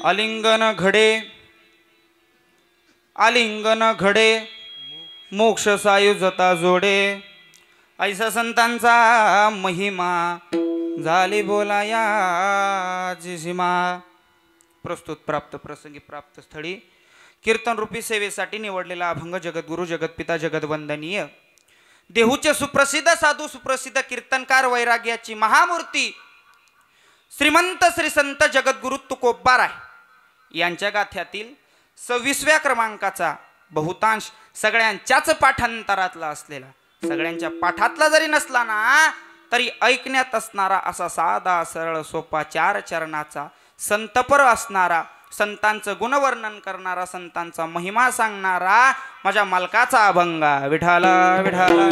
आलिंगन घडे आलिंगन घडे मोक्ष सायुजता जोडे ऐसा संतांचा महिमा झाली बोलाया जिजिमा। प्रस्तुत प्राप्त प्रसंगी प्राप्त स्थळी कीर्तन रूपी सेवेसाठी निवडलेला अभंग जगद्गुरु जगतपिता जगदवंदनीय देहूचे सुप्रसिद्ध साधू सुप्रसिद्ध कीर्तनकार वैराग्याची महामूर्ती श्रीमंत श्री संत जगद्गुरु तुकोबाराय यांच्या गाथ्यातील 26व्या क्रमांकाचा बहुतांश सगळ्यांच्याच पाठांतरातला असलेला, सगळ्यांच्या पाठातला जरी नसला ना तरी ऐकण्यात असणारा असा साधा सरळ सोपा 4 चरणाचा संतपर असणारा, संतांचं गुणवर्णन करणारा, संतांचा महिमा सांगणारा माझ्या मालकाचा अभंग विठाला विठाला।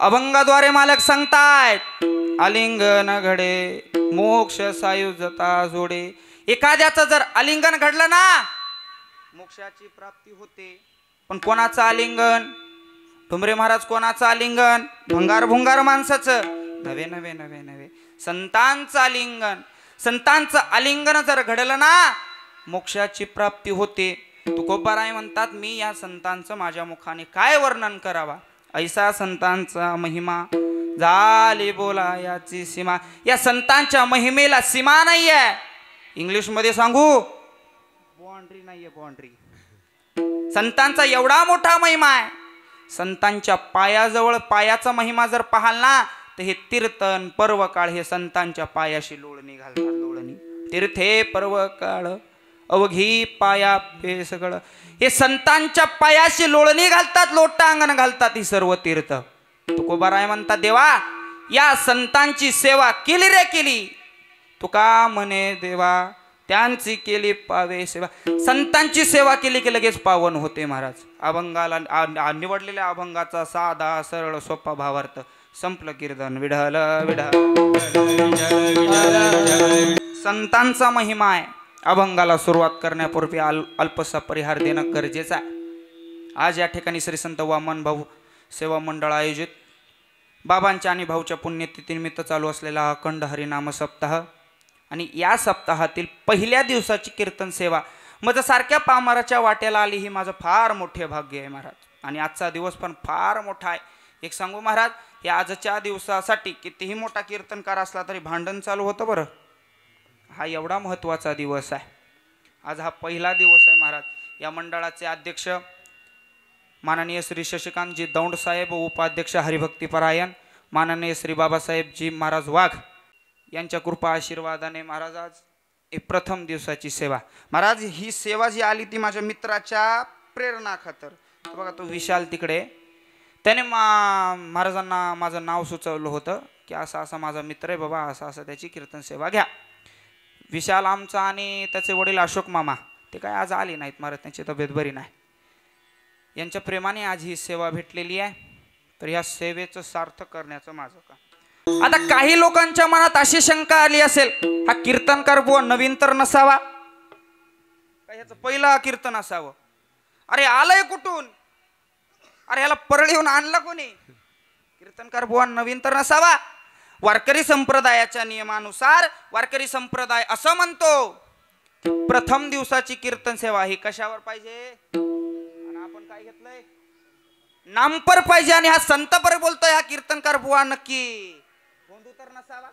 अभंगाद्वारे मालक सांगतायत आलिंगन घडे मोक्ष सायुजता जोडे। एखाद्याचं जर आलिंगन घडलं ना मोक्षाची प्राप्ती होते। पण कोणाचं आलिंगन? ठुमरे महाराज कोणाचं आलिंगन? भंगार भुंगार माणसाचं नवे नवे नवे नवे संतांचं आलिंगन। संतांचं आलिंगन जर घडलं ना मोक्षाची प्राप्ती होते। तुकोबाराय म्हणतात मी या संतांचं माझ्या मुखाने काय वर्णन करावा, ऐसा संतांचा महिमा झाली बोला याची सीमा। या संतांच्या महिमेला सीमा नाही आहे। इंग्लिश मध्ये सांगू बाउंड्री नाहीये, बाउंड्री। संतांचा एवढा मोठा महिमा आहे। संतांच्या पायाजवळ पायाचा महिमा जर पाहाल ना तर हे कीर्तन पर्व काळ हे संतांच्या पायाशी लोळणी घालतात। लोळणी तीर्थे पर्व काळ अवघी पाया पे सगळं हे संतांच्या पायाशी लोळणी घालतात, लोटांगण घालतात ही सर्व तीर्थ। तुकोबाराय म्हणतात देवा या संतांची सेवा केली रे केली, तुका म्हणे देवा त्यांची केली पावे सेवा। संतांची सेवा केली की लगेच पावन होते महाराज। अभंगाला निवडलेल्या अभंगाचा साधा सरळ सोपा भावार्थ संपलं कीर्तन विढल विढल। संतांचा महिमा आहे। अभंगाला सुरुवात करण्यापूर्वी अल्पसा परिहार देणं गरजेचं आहे। आज या ठिकाणी श्री संत वामन भाऊ सेवा मंडळ आयोजित बाबांच्या आणि भाऊच्या पुण्यतिथीनिमित्त चालू असलेला अखंड हरिनाम सप्ताह आणि या सप्ताहातील पहिल्या दिवसाची कीर्तन सेवा माझं सारख्या पामराच्या वाट्याला आली ही माझं फार मोठे भाग्य आहे महाराज। आणि आजचा दिवस पण फार मोठा आहे। एक सांगू महाराज या आजच्या दिवसासाठी कितीही मोठा कीर्तनकार असला तरी भांडण चालू होतं बरं। हा एवढा महत्त्वाचा दिवस आहे। आज हा पहिला दिवस आहे महाराज। या मंडळाचे अध्यक्ष माननीय श्री शशिकांतजी दौंड साहेब, उपाध्यक्ष हरिभक्तीपरायण माननीय श्री बाबासाहेबजी महाराज वाघ यांच्या कृपा आशीर्वादाने महाराज आज प्रथम दिवसाची सेवा महाराज ही सेवा जी आली ती माझ्या मित्राच्या प्रेरणा खातर। बघा तो विशाल तिकडे त्याने महाराजांना माझं नाव सुचवलं होतं की असा असा माझा मित्र आहे बाबा, असा असा त्याची कीर्तन सेवा घ्या। विशाल आमचा आणि त्याचे वडील अशोक मामा ते काय आज आले नाहीत महाराज, त्यांची तब्येत बरी नाही। यांच्या प्रेमाने आज ही सेवा भेटलेली आहे। तर या सेवेचं सार्थक करण्याचं माझं काम। आता काही लोकांच्या मनात अशी शंका आली असेल हा कीर्तनकार बुवा नवीन तर नसावा काय, ह्याचं पहिलं कीर्तन असावं। अरे आलंय कुठून? अरे ह्याला परळीहून आणलं कोणी? कीर्तनकार बुवा नवीन तर नसावा। वारकरी संप्रदायाच्या नियमानुसार वारकरी संप्रदाय असं म्हणतो प्रथम दिवसाची कीर्तन सेवा ही कशावर पाहिजे? आणि आपण काय घेतलंय? नामपर पाहिजे। आणि हा संतपर बोलतोय हा कीर्तनकार बुवा नक्की गोंधू तर नसावा।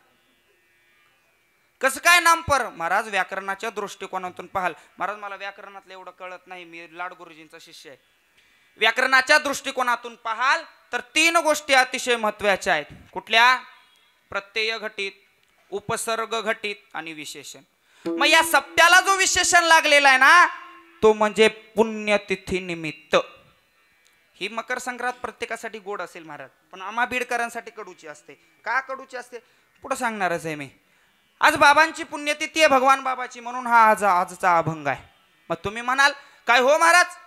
कसं काय नामपर? महाराज व्याकरणाच्या दृष्टिकोनातून पाहाल महाराज, मला व्याकरणातलं एवढं कळत नाही, मी लाड गुरुजींचा शिष्य आहे। व्याकरणाच्या दृष्टिकोनातून पाहाल तर 3 गोष्टी अतिशय महत्त्वाच्या आहेत। कुठल्या? प्रत्यय घटित, उपसर्ग घटित आणि विशेषण। मग या सप्त्याला जो विशेषण लागलेला आहे ना तो म्हणजे पुण्यतिथी निमित्त। ही मकर संक्रांत प्रत्येकासाठी गोड असेल महाराज, पण आम्हा बीडकरांसाठी कडूची असते। का कडूची असते पुढे सांगणारच आहे मी। आज बाबांची पुण्यतिथी आहे भगवान बाबाची, म्हणून हा आजचा अभंग आहे। मग तुम्ही म्हणाल काय हो महाराज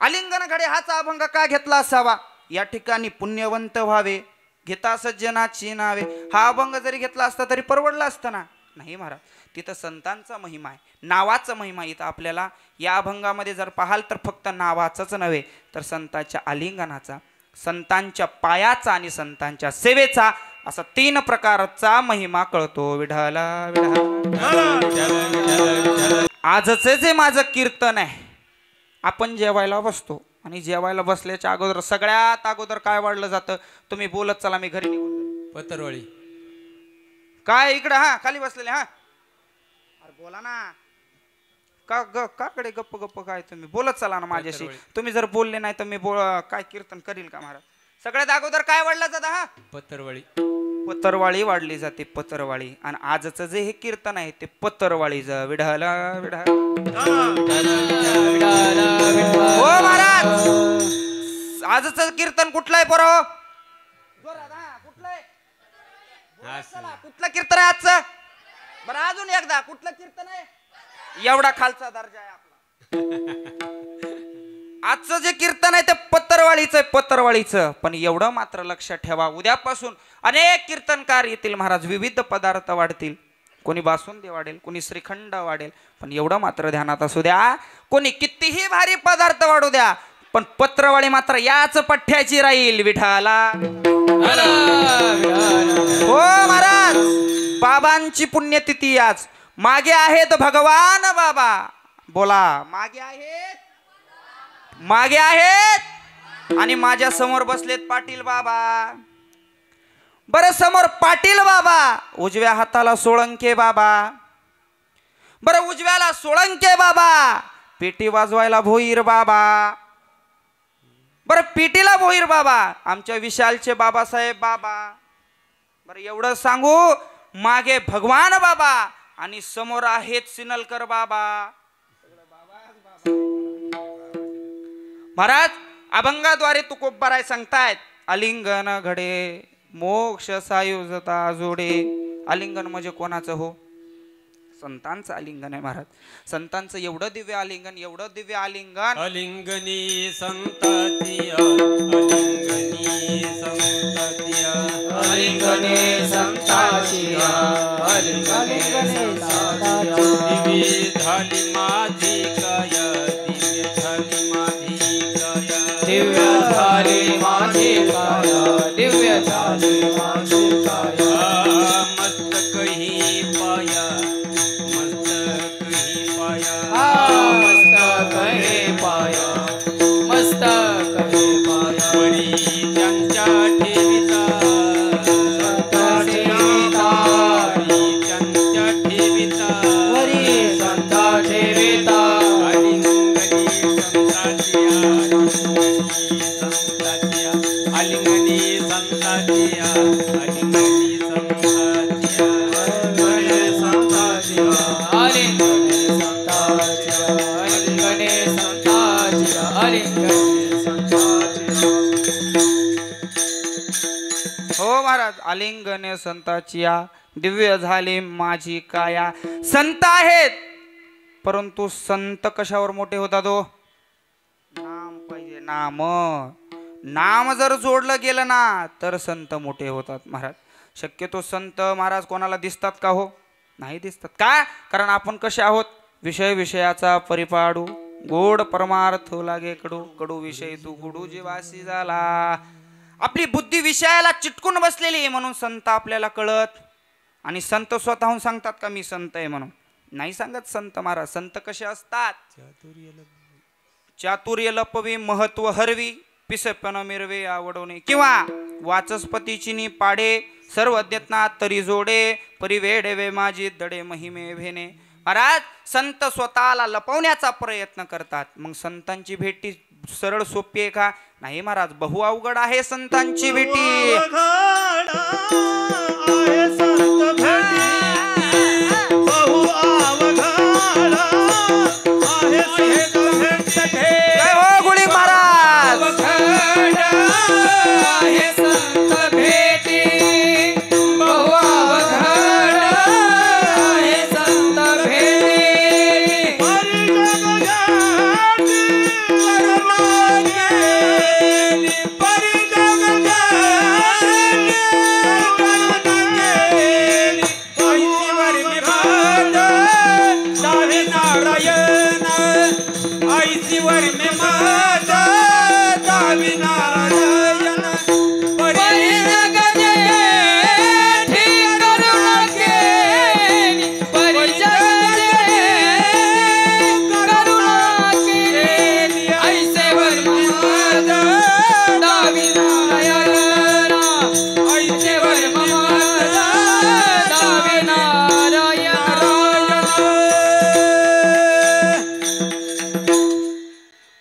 आलिंगन घडे हाचा अभंग का घेतला असावा? या ठिकाणी पुण्यवंत व्हावे, घेता सज्जनाची नावे हा अभंग जरी घेतला असता तरी परवडला असतं ना? नाही महाराज, तिथं संतांचा महिमा आहे, नावाचा महिमा। इथं आपल्याला या अभंगामध्ये जर पाहाल तर फक्त नावाचाच नव्हे तर संतांच्या आलिंगनाचा, संतांच्या पायाचा आणि संतांच्या सेवेचा असा 3 प्रकारचा महिमा कळतो विठाला आजचे जे माझं कीर्तन आहे, आपण जेवायला बसतो आणि जेवायला बसल्याच्या अगोदर सगळ्यात अगोदर काय वाढलं जातं? तुम्ही बोलत चला, मी घरी निघून जाईल. पत्रवळी काय इकडे? हा खाली बसलेले. हा अरे बोला ना, का कडे गप्प गप्प काय? तुम्ही बोलत चला ना माझ्याशी. तुम्ही जर बोलले नाही तर मी काय कीर्तन करील का महाराज? सगळ्यात अगोदर काय वाढलं जातं? हा पत्रवळी. पत्रवाळी वाढली जाते, पत्रवाळी. आणि आजचं जे हे कीर्तन आहे ते पत्रवाळीचं विढाला विढा. हो महाराज, आजचं कीर्तन कुठलं आहे पोरं? कुठलं आहे? कुठलं कीर्तन आहे आजचं? बरं अजून एकदा, कुठलं कीर्तन आहे? एवढा खालचा दर्जा आहे आपला. आजचं जे कीर्तन आहे ते पत्रवाळीचं आहे, पत्रवाळीचं. पण एवढं मात्र लक्षात ठेवा, उद्यापासून अनेक कीर्तनकार येतील महाराज, विविध पदार्थ वाढतील. कोणी बासुंदी वाढेल, कोणी श्रीखंड वाढेल. पण एवढं मात्र ध्यानात असू द्या, कोणी कितीही भारी पदार्थ वाढू द्या, पण पत्रवाळी मात्र याच पठ्याची राहील विठाला. हो महाराज, बाबांची पुण्यतिथी आज. मागे आहेत भगवान बाबा. बोला, मागे आहेत, मागे आहेत. आणि माझ्या समोर बसलेत पाटील बाबा. बरं, समोर पाटील बाबा, उजव्या हाताला सोळंके बाबा. बरं, उजव्याला सोळंके बाबा, पेटी वाजवायला भोईर बाबा. बरं, पेटीला भोईर बाबा, आमच्या विशालचे बाबासाहेब बाबा. बरं, एवढं सांगू, मागे भगवान बाबा आणि समोर आहेत सिनलकर बाबा. महाराज, अभंगाद्वारे तुकोबाराय सांगतायत, आलिंगन घडे मोक्ष सायुजता जोडे. आलिंगन म्हणजे कोणाचं हो? संतांचं आलिंगन आहे महाराज. संतांचं एवढं दिव्य आलिंगन, एवढं दिव्य आलिंगन. अलिंगनी संतातिया, अलिंगनी संतातिया, अलिंगनी संतातिया, अलिंगनी संतातिया. दिव्य झाली माझी काया, दिव्य झाली माझी काया, दिव्य झाली माझी काया, दिव्य झाली माझी काया. मस्तक ही पाया, मस्तक ही पाया, मस्तक ही पाया, मस्तक ही पाया. वरी त्यांच्या ठेविता, ठेविता, वरी त्यांच्या ठेविता, वरी संता ठेविता. अलिंगनी संतातिया, अलिंगनी संतातिया, अलिंगनी संतातिया, अलिंगनी संतातिया, अलिंगनी संतातिया, अलिंगनी संतातिया, अलिंगनी संतातिया. हो महाराज, आलिंगने संताचिया, दिव्य झाली माझी काया. संत आहेत, परंतु संत कशावर मोठे होतात हो? नाम पाहिजे, नाम. नाम जर जोडलं गेलं ना तर संत मोठे होतात महाराज. शक्यतो संत महाराज कोणाला दिसतात का हो? नाही दिसतात. का? कारण आपण कसे आहोत? विषय विषयाचा परिपाडू, गोड परमार्थ लागे कडू, कडू विषय तू गुडू जीवासी झाला. आपली बुद्धी विषयाला चिटकून बसलेली आहे, म्हणून संत आपल्याला कळत. आणि संत स्वतःहून सांगतात का मी संत आहे म्हणून? नाही सांगत संत महाराज. संत कसे असतात? चातुर्य लपवी, महत्व हरवी, पिसपण मिरवे आवडवणे. किंवा वाचस्पतीची नी पाडे, सर्व देतना तरी जोडे, परिवेडवे माझी दडे महिमे भेने. महाराज, संत स्वतःला लपवण्याचा प्रयत्न करतात. मग संतांची भेटी सरळ सोपी आहे का? नाही महाराज, बहु अवघड आहे संतांची भेटी. जय हो गुळी महाराज.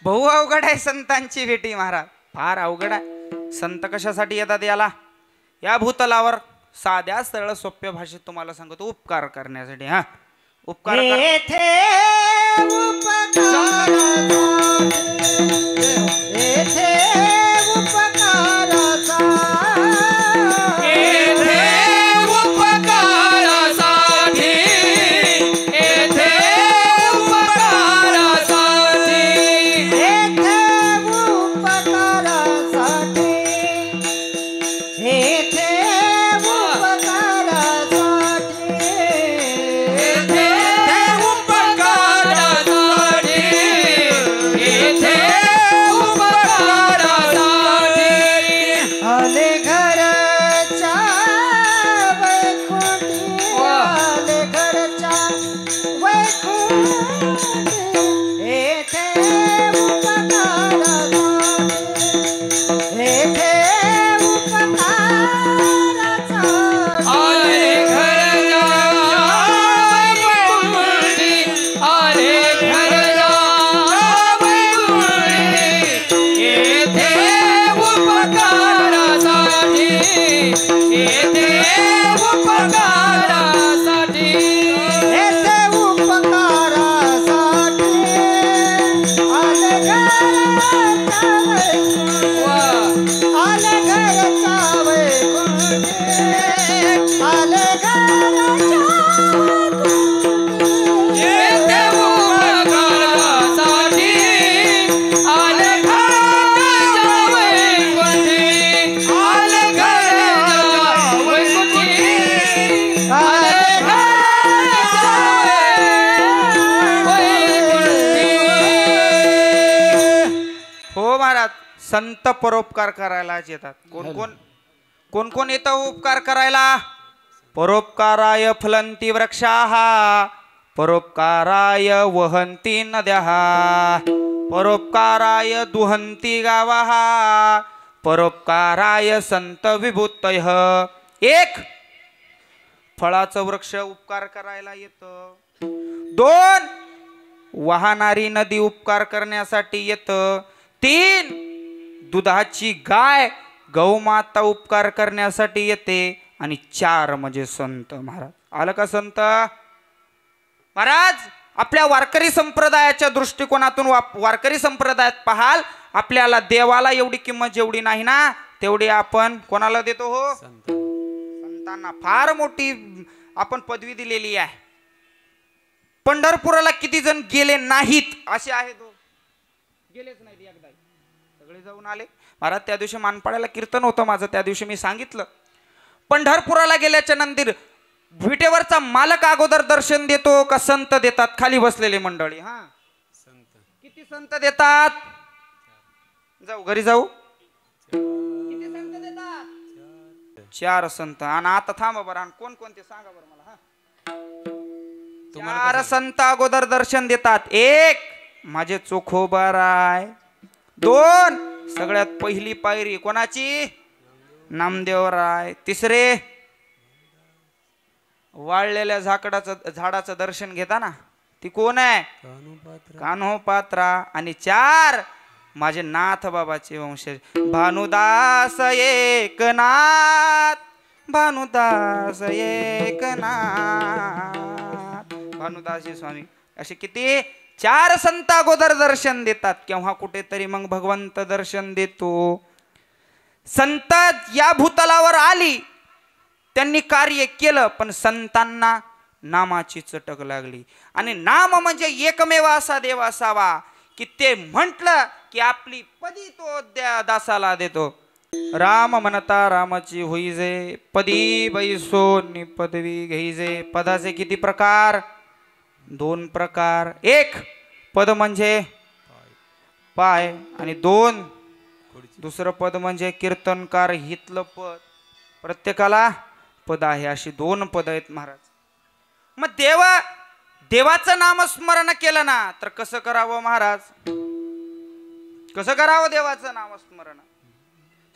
बहु अवघड आहे संतांची भेटी महाराज, फार अवघड आहे. संत कशासाठी येतात याला, या भूतलावर साध्या सरळ सोप्या भाषेत तुम्हाला सांगतो, उपकार करण्यासाठी. हा उपकार येथे येथे उपकाराचा येथे उपकारासाठी येथे उपकारासाठी येथे उपकारासाठी येथे संत परोपकार करायलाच येतात. कोण कोण कोण कोण येतं उपकार करायला. परोपकाराय फलंती वृक्षाः परोपकाराय वहन्ति नद्याः परोपकाराय दुहन्ति गावाः परोपकाराय संत विभूतयः. एक, फळाचं वृक्ष उपकार करायला येतं. दोन, वाहणारी नदी उपकार करण्यासाठी येतं. तीन, दुधाची गाय गौमाता उपकार करण्यासाठी येते. आणि चार म्हणजे संत महाराज. आलं का संत महाराज. आपल्या वारकरी संप्रदायाच्या दृष्टिकोनातून वारकरी संप्रदायात पाहाल, आपल्याला देवाला एवढी किंमत जेवढी नाही ना, तेवढी आपण कोणाला देतो हो, संतांना. फार मोठी आपण पदवी दिलेली आहे. पंढरपुराला किती जण गेले नाहीत असे आहेत हो. गेलेच नाहीत एकदा, सगळे जाऊन आले महाराज. त्या दिवशी मानपाड्याला कीर्तन होतं माझं, त्या दिवशी मी सांगितलं, पंढरपुराला गेल्याच्या नंतर विटेवरचा मालक अगोदर दर्शन देतो का संत देतात खाली बसलेले मंडळी. हा संत. किती संत देतात. जाऊ घरी जाऊ. किती संत देतात. चार संत. आणि आता थांबा बरं, आणि कोण कोणते सांगा बरं मला. हा चार संत अगोदर दर्शन देतात. एक, माझे चोखोबाराय. दोन, सगळ्यात पहिली पायरी कोणाची, नामदेवराय. तिसरे, वाळलेल्या झाडाचं दर्शन घेता ना, ती कोण आहे, कान्होपात्रा. आणि चार, माझे नाथ बाबाचे वंशज भानुदास एकनाथ. भानुदास एकनाथ, भानुदासजी स्वामी. असे किती, चार संत अगोदर दर्शन देतात. केव्हा कुठेतरी मग भगवंत दर्शन देतो. संत या भूतलावर आली, त्यांनी कार्य केलं, पण संतांना नामाची चटक लागली. आणि नाम म्हणजे एकमेव असा देव असावा की ते म्हटलं की आपली पदी तो दासाला देतो. राम म्हणता रामाची होईजे, पदी बैसोनी पदवी घेईजे. पदाचे किती प्रकार, दोन प्रकार. एक, पद म्हणजे पाय, आणि दोन, दुसरं पद म्हणजे कीर्तनकार हितलं पद. प्रत्येकाला पद आहे. अशी दोन पद आहेत महाराज. मग देवाचं नामस्मरण केलं ना तर कसं करावं महाराज, कसं करावं देवाचं नामस्मरण.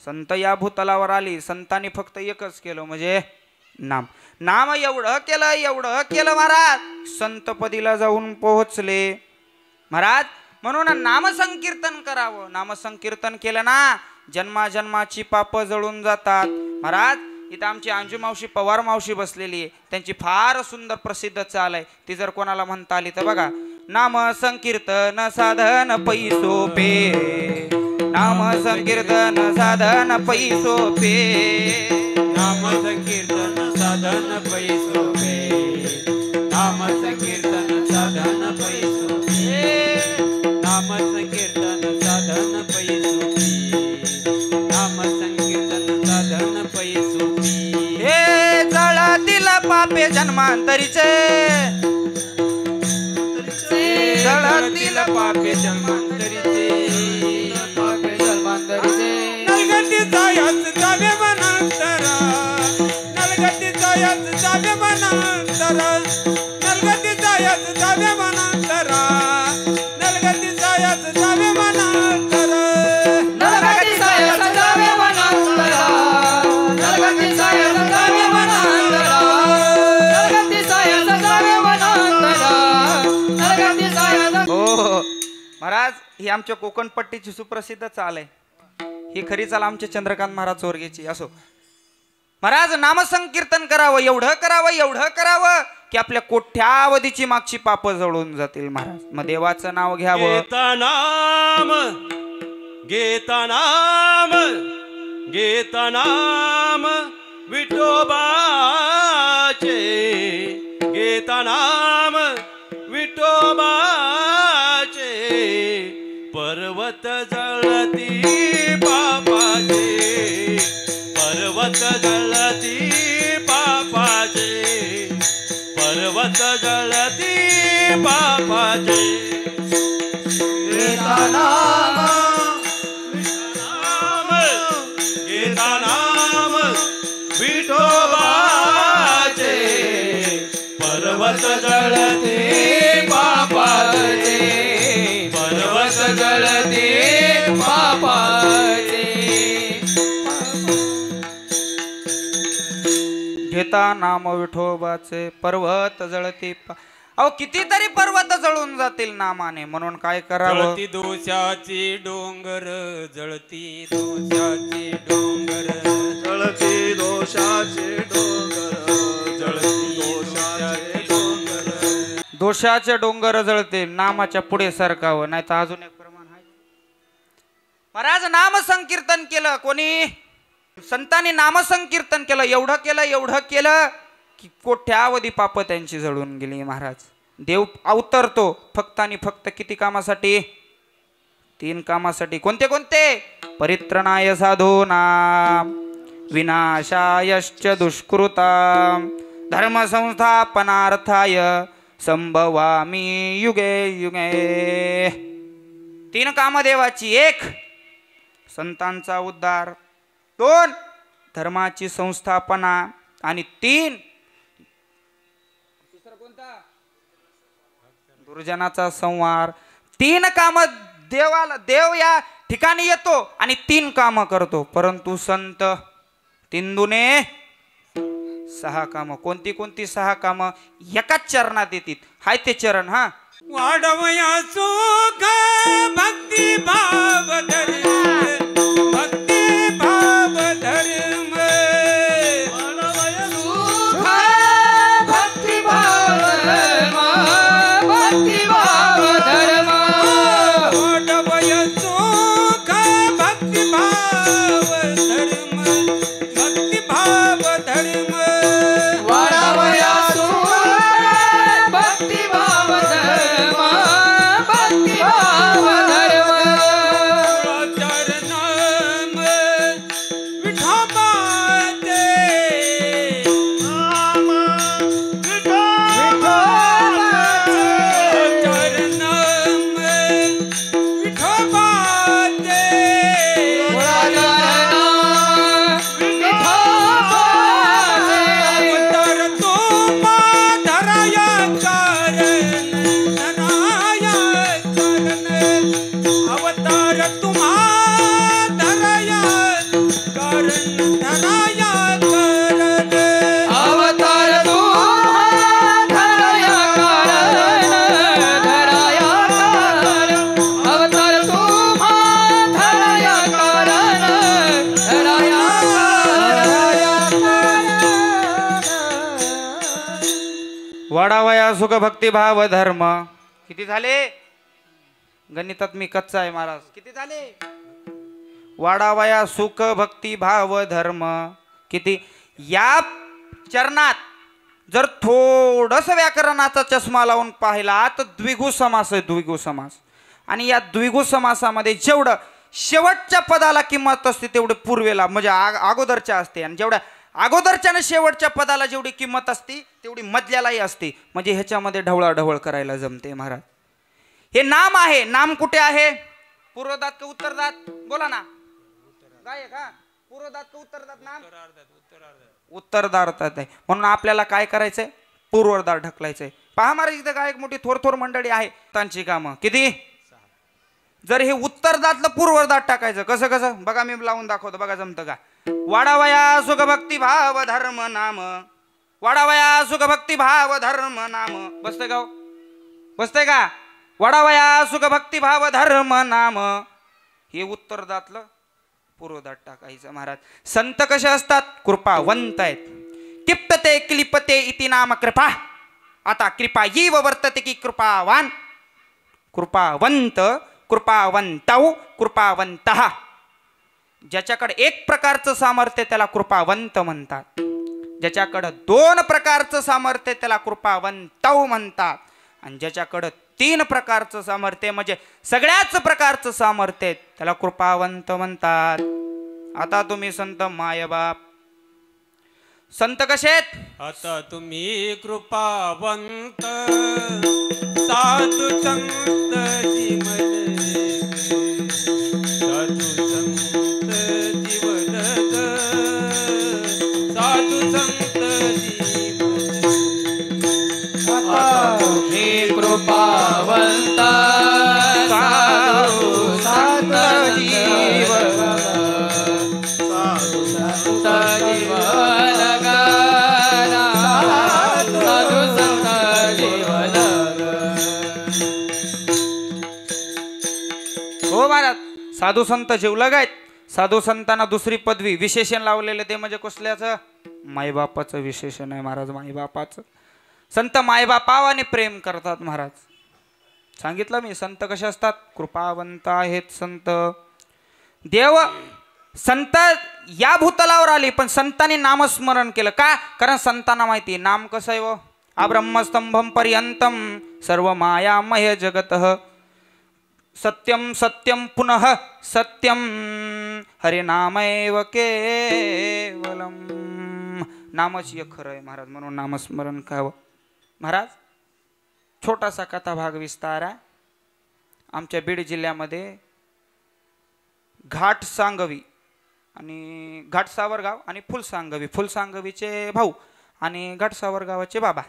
संत या भूतलावर आली, संतांनी फक्त एकच केलं म्हणजे नाम. नाम एवढं केलं महाराज, संतपदीला जाऊन पोहोचले महाराज. म्हणून नामसंकीर्तन करावं. नामसंकीर्तन केलं ना जन्माजन्माची पाप जळून जातात. महाराज इथं आमची अंजू मावशी पवार मावशी बसलेली आहे. त्यांची फार सुंदर प्रसिद्ध चाल आहे. ती जर कोणाला म्हणता आली तर बघा. नाम संकीर्तन साधन पैसोपे, नाम संकीर्तन साधन पैसोपे, नाम संकीर्तन साधन पैसोपे, नाम संकीर्तन साधन पैसोपे, नाम संकीर्तन साधन पैसोपे, नाम संकीर्तन साधन पैसोपे. हे जळातील पापे जन्मांतरीचे, जळातील पापे जन्मांतरीचे, पापे जन्मांतरीचे. नलगतीचा याच जावे मनांतरा, नलगतीचा याच जावे मनांतरा, नलगतीचा याच जावे मनांतरा, नलगतीचा याच जावे मनांतरा, नलगतीचा याच जावे मनांतरा, नलगतीचा याच जावे मनांतरा, नलगतीचा याच जावे मनांतरा, नलगतीचा याच. हो महाराज ही आमच्या कोकणपट्टीची सुप्रसिद्ध चाल आहे. ही खरी चाल आमच्या चंद्रकांत महाराज चोरगेची. असो महाराज नामसंकीर्तन करावं, एवढं करावं, एवढं करावं की आपल्या कोट्यावधीची मागची पाप जळून जातील. महाराज मग देवाचं नाव घ्यावं. घेता नाम, घेता नाम, घेता नाम विठोबाचे, घेता नाम विठोबाचे, पर्वत जळती पापाचे, पर्वत जळती पापाचे, पर्वत जळती पापाचे. घेता नाम, नाम, घेता नाम विठोबाचे, पर्वत जळते पापाचे, पर्वत जळते पापाचे. घेता नाम विठोबाचे पर्वत जळती अहो कितीतरी पर्वत जळून जातील नामाने. म्हणून काय करावं. जळती दोषाची डोंगर, जळती दोषाची डोंगर, जळती दोषाचे डोंगर, जळती दोषाचे डोंगर. दोषाचे डोंगर जळते. नामाच्या पुढे सरकावं. नाही तर अजून एक प्रमाण आहे. महाराज नाम संकीर्तन केलं, कोणी संतांनी नामसंकीर्तन केलं, एवढं केलं, एवढं केलं की कोट्यावधी पाप त्यांची जळून गेली. महाराज देव अवतरतो फक्त आणि फक्त किती कामासाठी. 3 कामासाठी. कोणते कोणते. परित्रणाय साधूनाम, विनाशायश्च दुष्कृताम, धर्म संस्थापनार्थाय संभवामी युगे युगे. 3 काम देवाची. 1 संतांचा उद्धार, 2 धर्माची संस्थापना आणि 3 दुर्जनाचा संहार. 3 काम देवाला देव या ठिकाणी येतो आणि 3 काम करतो. परंतु संत 3 दुने 6 काम. कोणती कोणती 6 काम एकाच चरणात येतील. हाय ते चरण. हा वाढवया सुख भक्ती भाव धर्म, भक्ती भाव धर्म, वाढवया सुख भक्ती भाव धर्म, भक्ती भाव धर्म, वाढवया सुख भक्ती भाव धर्म, भक्ती भाव धर्म, वाढवया सुख भक्ती भाव धर्म, भक्ती भाव सुख भक्ती भाव धर्म किती झाले? गणितात मी कच्चा आहे महाराज. किती झाले? वाढावया सुख भक्ती भाव धर्म किती? या चरणात जर थोडस व्याकरणाचा चष्मा लावून पाहिला तर द्विगु समास आहे, द्विगु समास. आणि या द्विगु समासामध्ये जेवढं शेवटच्या पदाला किंमत असते तेवढे पूर्वेला म्हणजे अगोदरच्या असते, आणि जेवढ्या अगोदरच्या आणि शेवटच्या पदाला जेवढी किंमत असते तेवढी मधल्यालाही असते. म्हणजे ह्याच्यामध्ये ढवळाढवळ करायला जमते महाराज. हे नाम आहे. नाम कुठे आहे? पूर्वदात का उत्तरदात? बोला ना. गायक हा पूर्वदात का उत्तरदात? नाम उत्तरदार्थ आहे. म्हणून आपल्याला काय करायचंय? पूर्वदार ढकलायचंय. पहा महाराज इथं गायक मोठी थोर मंडळी आहे. त्यांची कामं किती? जर हे उत्तरदातलं पूर्वदात टाकायचं कसं कसं बघा, मी लावून दाखवतो बघा जमतं का. वाढावया सुख भक्ती भाव धर्म नाम, वाढावया सुख भक्ती भाव धर्म नाम. बसतंय का? बसतंय का? वाढावया सुख भक्ती भाव धर्म नाम. हे उत्तरदातलं पूर्वदात टाकायचं महाराज. संत कसे असतात? कृपावंत आहेत. किप्तते क्लिपते इति नाम कृपा. आता कृपा येव वर्तते की कृपावान. कृपावंत, कृपावंतौ, कृपावंतः. ज्याच्याकडे एक प्रकारचं सामर्थ्य त्याला कृपावंत म्हणतात. ज्याच्याकडे दोन प्रकारचं सामर्थ्य त्याला कृपावंतौ म्हणतात. आणि ज्याच्याकडे तीन प्रकारचं सामर्थ्य म्हणजे सगळ्याच प्रकारचं सामर्थ्य त्याला कृपावंत म्हणतात. आता तुम्ही संत मायबाप. संत कसे आहेत? आता तुम्ही कृपावंत साधू संत जीवन, साधू संत जीवन ग, साधू संत जीवन. आता तुम्ही कृपावंत साधू संत जीवन, साधू संत जीवन ग, साधू संत जीवन ग. हो महाराज. साधू संत जीवलग आहेत. साधू संतांना दुसरी पदवी विशेषण लावलेलं ते म्हणजे कसल्याचं? मायबापाचं विशेषण आहे महाराज. मायबापाचं. संत मायबापावाने प्रेम करतात महाराज. सांगितलं मी संत कसे असतात? कृपावंत आहेत संत. देव संत या भूतलावर आले पण संतांनी नामस्मरण केलं का? कारण संतांना माहिती नाम कसं आहे. व अब्रह्मस्तंभम पर्यंतम सर्व मायामय जगतः सत्यम सत्यम पुनः सत्यम हरिनामैव केवलम. नामच एक खरं आहे महाराज. म्हणून नामस्मरण करावं महाराज. छोटासा कथा भाग विस्तार आहे. आमच्या बीड जिल्ह्यामध्ये घाट सांगवी आणि घाटसावर गाव आणि फुलसांगवी, फुलसांगवीचे भाऊ आणि घाटसावर गावाचे बाबा.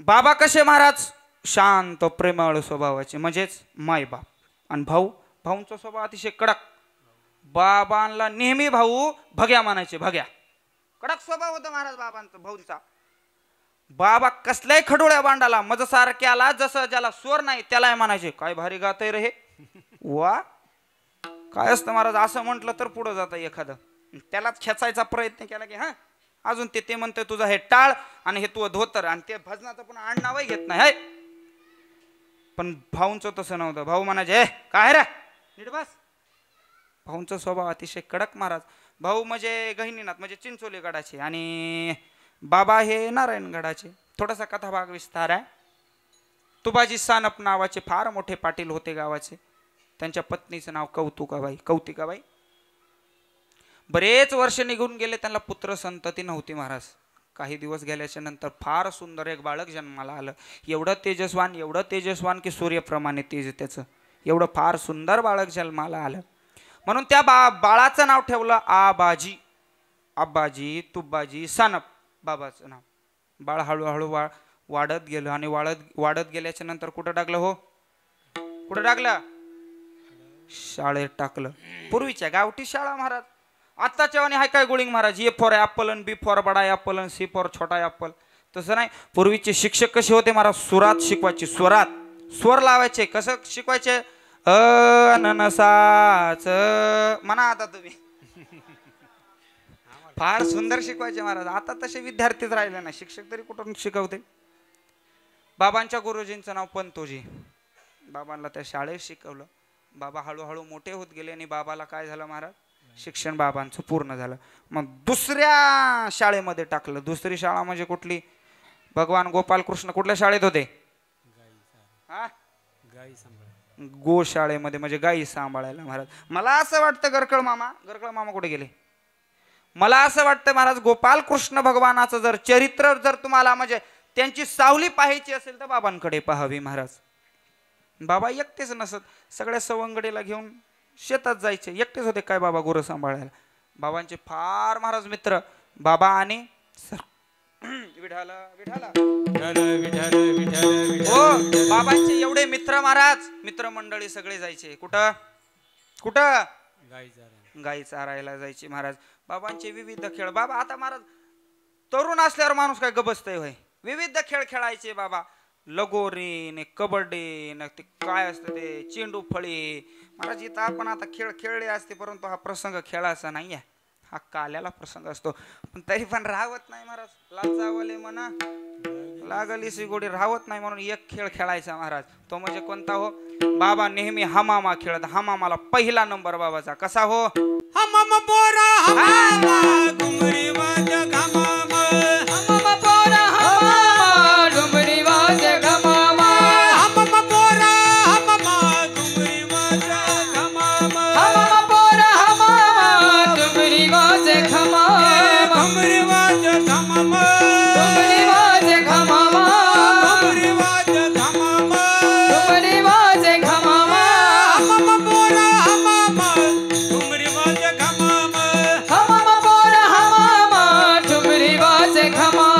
बाबा कसे महाराज? शांत प्रेमळ स्वभावाचे म्हणजेच मायबाप. आणि भाऊ, भाऊंचा स्वभाव अतिशय कडक. बाबांना नेहमी भाऊ भग्या मानायचे. भग्या कडक स्वभाव होता महाराज बाबांचा, भाऊंचा. बाबा कसल्याही खडोळ्या बांडाला मज सारख्याला जसं ज्याला स्वर नाही त्याला म्हणायचे काय भारी गातय रे हे. वा काय असतं महाराज. असं म्हटलं तर पुढं जातं एखादं. त्यालाच खेचायचा प्रयत्न केला की हा अजून ते म्हणतंय तुझं हे टाळ आणि हे तू धोतर, आणि ते भजनाचं पण आडनावही घेत नाही. पण भाऊंचं तसं नव्हतं. भाऊ म्हणायचे काय रे नीट बस. भाऊंचा स्वभाव अतिशय कडक महाराज. भाऊ म्हणजे गहिनीनाथ म्हणजे चिंचोली गडाचे आणि बाबा हे नारायण गडाचे. थोडासा कथा भाग विस्तार आहे. तुबाजी सानप नावाचे फार मोठे पाटील होते गावाचे. त्यांच्या पत्नीचं नाव कौतिकाबाई. कौतिकाबाई बरेच वर्ष निघून गेले. त्यांना पुत्र संतती नव्हती महाराज. काही दिवस गेल्याच्या नंतर फार सुंदर एक बाळक जन्माला आलं. एवढं तेजस्वान की सूर्यप्रमाणे तेज त्याचं. एवढं फार सुंदर बाळक जन्माला आलं. म्हणून त्या बाळाचं नाव ठेवलं आबाजी. आबाजी तुबाजी सानप बाबाचं नाव. बाळ हळूहळू वाढत गेलं आणि वाढत गेल्याच्या नंतर कुठं टाकलं? हो कुठं टाकलं? शाळेत टाकलं. पूर्वीच्या गावठी शाळा महाराज. आत्ताच्या वाणी हाय काय गोळिंग महाराज. ए फॉर ॲपल आणि बी फॉर बडा ॲपल आणि सी फॉर छोटा ॲपल. तसं नाही. पूर्वीचे शिक्षक कसे होते महाराज? सुरात शिकवायचे. स्वरात स्वर लावायचे. कसं शिकवायचे? अननसाच म्हणा आता तुम्ही. फार सुंदर शिकवायचे महाराज. आता तसे विद्यार्थीच राहिले ना. शिक्षक तरी कुठून शिकवते. बाबांच्या गुरुजींचं नाव पंतोजी. बाबांना त्या शाळेत शिकवलं. बाबा हळूहळू मोठे होत गेले आणि बाबाला काय झालं महाराज, शिक्षण बाबांचं पूर्ण झालं. मग दुसऱ्या शाळेमध्ये टाकलं. दुसरी शाळा म्हणजे कुठली, भगवान गोपाल कृष्ण कुठल्या शाळेत होते, गो शाळेमध्ये, म्हणजे गाई सांभाळायला महाराज. मला असं वाटतं गरकळ मामा कुठे गेले, मला असं वाटतं महाराज गोपाल कृष्ण भगवानाचं जर चरित्र जर तुम्हाला म्हणजे त्यांची सावली पाहायची असेल तर बाबांकडे पाहावी महाराज. बाबा एकटेच नसत, सगळ्या सवंगडीला घेऊन शेतात जायचे. एकटेच होते काय बाबा गुरं सांभाळायला. बाबांचे फार महाराज मित्र बाबा आणि विठाला हो बाबांचे एवढे मित्र महाराज, मित्रमंडळी सगळे जायचे. कुठं कुठं गाई चारायला जायचे महाराज. बाबांचे विविध खेळ. बाबा आता महाराज तरुण असल्यावर माणूस काय गबसतय होय, विविध खेळ खेळायचे बाबा. लगोरी ने कबड्डी न ते काय असतं ते चेंडू फळी महाराज. इथं आपण आता खेळ खेळले असते परंतु हा प्रसंग खेळायचा नाहीये, हा काल्याला प्रसंग असतो. पण तरी पण राहत नाही महाराज, लाचावले म्हणा लागली सिगोडी राहत नाही म्हणून एक खेळ खेळायचा महाराज. तो म्हणजे कोणता हो, बाबा नेहमी हमामा खेळत. हमामाला पहिला नंबर बाबाचा. कसा हो, हमामा पोरा हमामा घुमरी वाज घमामा, हमामा पोरा हमामा डुमरी वाज घमामा, हमामा पोरा हमामा घुमरी वाज घमामा, हमामा पोरा हमामा डुमरी वाज घमामा, घुमरी वाज घमामा, डुमरी वाज घमामा, घुमरी वाज घमामा, डुमरी वाज घमामा, हमामा पोरा हमामा घुमरी वाज घमामा, हमामा पोरा हमामा डुमरी वाज घमामा.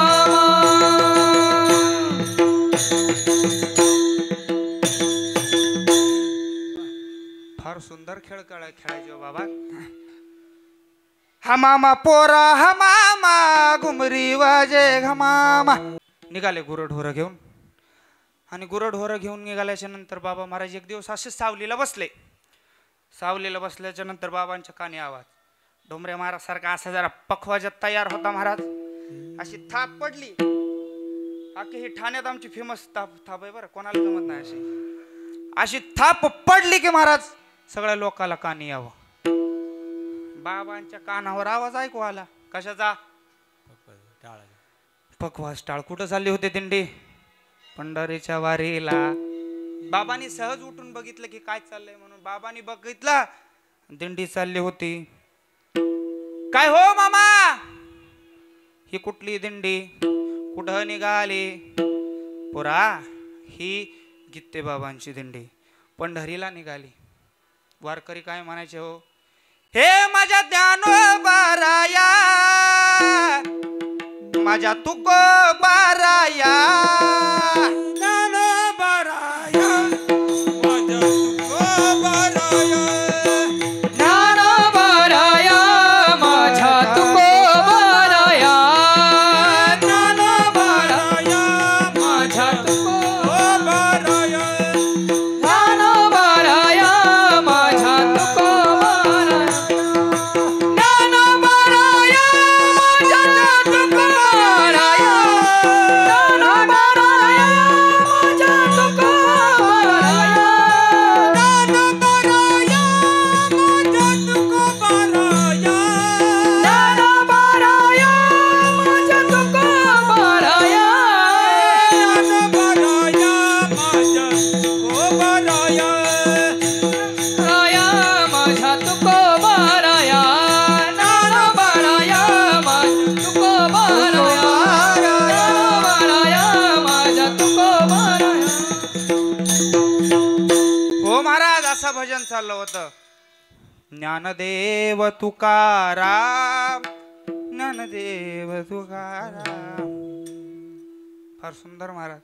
फार सुंदर खेळ खेळायचे हो बाबा. हमामा पोरा हमामा घुमरी वाजे घमामा. निघाले गुरढोरं घेऊन. आणि गुरढोरं घेऊन निघाल्याच्या नंतर बाबा महाराज एक दिवस असे सावलीला बसले. सावलीला बसल्याच्या नंतर बाबांच्या कानी आवाज. डोंबरे महाराज सारखा असा जरा पखवाजात तयार होता महाराज. अशी थाप पडली. अख्खी ही ठाण्यात आमची फेमस थाप आहे बरं, कोणाला जमत नाही अशी. अशी थाप पडली की महाराज सगळ्या लोकाला कानी यावं. बाबांच्या कानावर आवाज ऐकू आला. कशाचा, पखवाज टाळ. कुठं चालली होते दिंडी, पंढरीच्या वारीला. बाबांनी सहज उठून बघितलं की काय चाललंय म्हणून. बाबांनी बघितलं दिंडी चालली होती. काय हो मामा, ही कुठली दिंडी, कुठं निघाली. पुरा ही गित्ते बाबांची दिंडी पंढरीला निघाली. वारकरी काय म्हणायचे हो, हे माझ्या ज्ञानोबाराया, माझ्या तुकोबाराया, ज्ञानोबाराया, माझ्या तुकोबाराया, ज्ञानोबाराया, माझ्या तुकोबाराया, ज्ञानोबाराया, माझ्या तुकोबाराया, ज्ञानोबाराया, माझ्या तुकोबाराया, ज्ञानोबाराया, माझ्या तुकोबाराया, ज्ञानोबाराया, माझ्या तुकोबाराया, ज्ञानोबाराया, माझ्या तुकोबाराया, ज्ञानोबाराया, माझ्या तुकोबाराया, ज्ञानोबाराया, माझ्या तुकोबाराया, राया माझ्या तुकोबाराया, ज्ञानोबाराया, माझ्या तुकोबाराया, ज्ञानोबाराया, माझ्या तुकोबाराया. हो महाराज असं भजन चाललं होतं. ज्ञानदेव तुकाराम, ज्ञानदेव तुकाराम. फार सुंदर महाराज.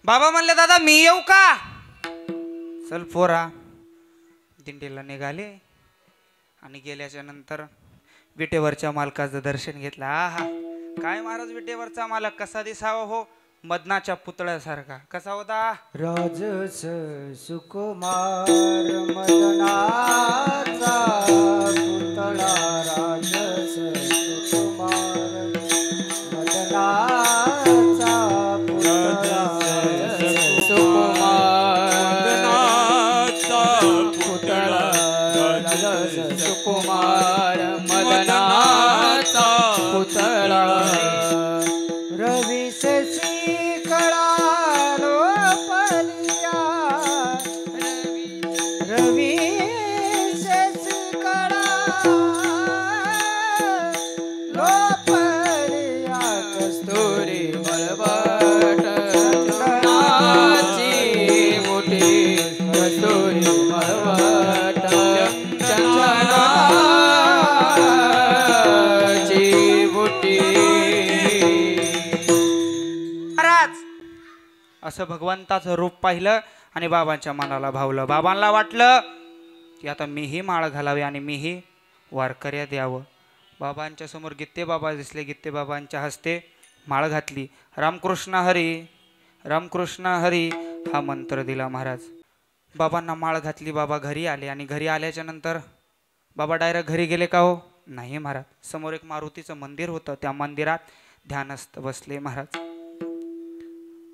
बाबा म्हणले दादा मी येऊ का. चल पोरा. दिंडीला निघाले आणि गेल्याच्या नंतर विटेवरच्या मालकाचं दर्शन घेतलं. आहा काय महाराज विटेवरचा मालक कसा दिसावा हो, मदनाच्या पुतळ्यासारखा. कसा होता, राजस सुकुमार मदनाचा पुतळा, राजस सुकुमार मदनाचा पुतळा, राजस सुकुमार मदनाचा पुतळा रवी शशी कळा लोपलिया रवी शशी कळा लोपलिया कस्तुरी मळवट चंदनाची मोठी कस्तुरी मळवट चंदनाची मोठी महाराज असं भगवंताचं रूप पाहिलं आणि बाबांच्या मनाला भावलं. बाबांना वाटलं की आता मीही माळ घालावी आणि मीही वारकऱ्या द्यावं. बाबांच्या समोर गित्ते बाबा दिसले. गित्ते बाबांच्या हस्ते माळ घातली. रामकृष्ण हरी रामकृष्ण हरी हा मंत्र दिला. महाराज बाबांना माळ घातली. बाबा घरी आले आणि घरी आल्याच्या नंतर बाबा डायरेक्ट घरी गेले का हो? नाही महाराज. समोर एक मारुतीचं मंदिर होतं. त्या मंदिरात ध्यानस्थ बसले महाराज.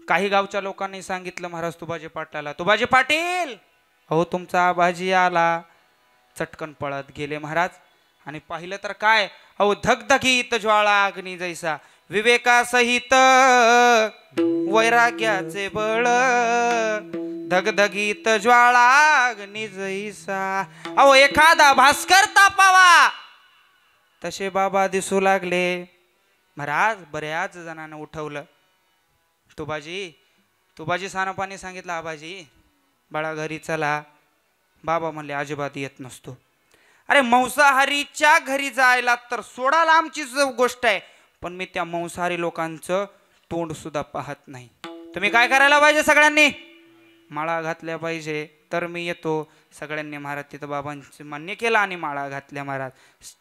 काही गावच्या लोकांनी सांगितलं महाराज तुबाजी पाटलाला, तुबाजी पाटील अहो तुमचा आबाजी आला. चटकन पळत गेले महाराज आणि पाहिलं तर काय अहो धगधगीत ज्वाळा अग्नी जैसा विवेकासहित वैराग्याचे बळ धगधगीत ज्वाळा अग्नी जैसा. अहो एखादा भास्कर तापावा तसे बाबा दिसू लागले. महाराज बऱ्याच जणांना उठवलं. तुबाजी सानपाने सांगितलं आबाजी बाळा घरी चला. बाबा म्हणले अजिबात येत नसतो. अरे मांसाहारीच्या घरी जायला तर सोडायला आमची गोष्ट आहे, पण मी त्या मांसाहारी लोकांचं तोंड सुद्धा पाहत नाही. तुम्ही काय करायला पाहिजे? सगळ्यांनी माळा घातल्या पाहिजे तर मी येतो. सगळ्यांनी महाराज तिथं बाबांचे मान्य केलं आणि माळा घातल्या. महाराज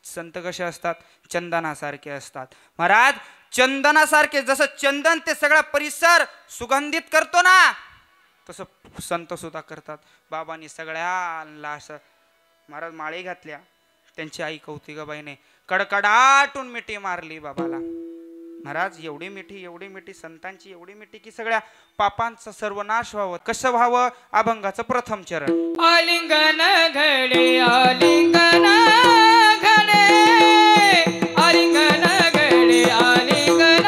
संत कसे असतात? चंदनासारखे असतात. महाराज चंदनासारखे, जसं चंदन ते सगळा परिसर सुगंधित करतो ना तसं संत सुद्धा करतात. बाबांनी सगळ्याला असं महाराज माळे घातल्या. त्यांची आई कौतिकाबाईने कडकडाटून मिठी मारली बाबाला. महाराज एवढी मिठी संतांची एवढी मिठी की सगळ्या पापांचा सर्वनाश व्हावं. कसं व्हावं? अभंगाचं प्रथम चरण. आलिंगन घडे आलिंगन घडे आलिंगन घडे आलिंगन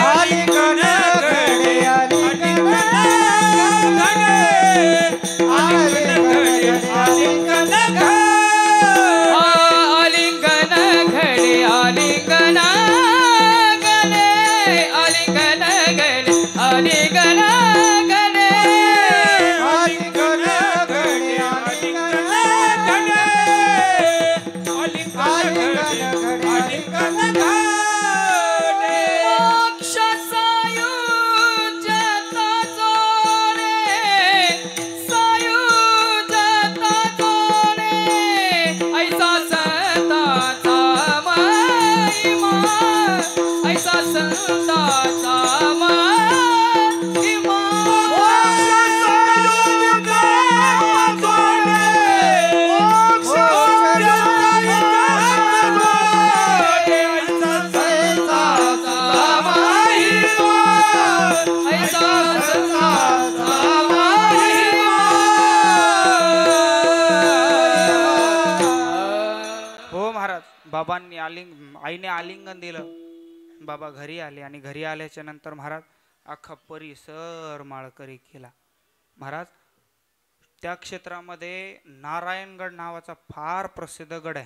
आलिंगन घडे आलिंगन आलिंगन आलिंगन घडे आलिंगन घडे आलिंगन घडे आलिंगन घडे बाबांनी आईने आलिंगन दिलं. बाबा घरी आले आणि घरी आल्याच्या नंतर महाराज अख्खा परिसर माळकरी केला. महाराज त्या क्षेत्रामध्ये नारायणगड नावाचा फार प्रसिद्ध गड आहे.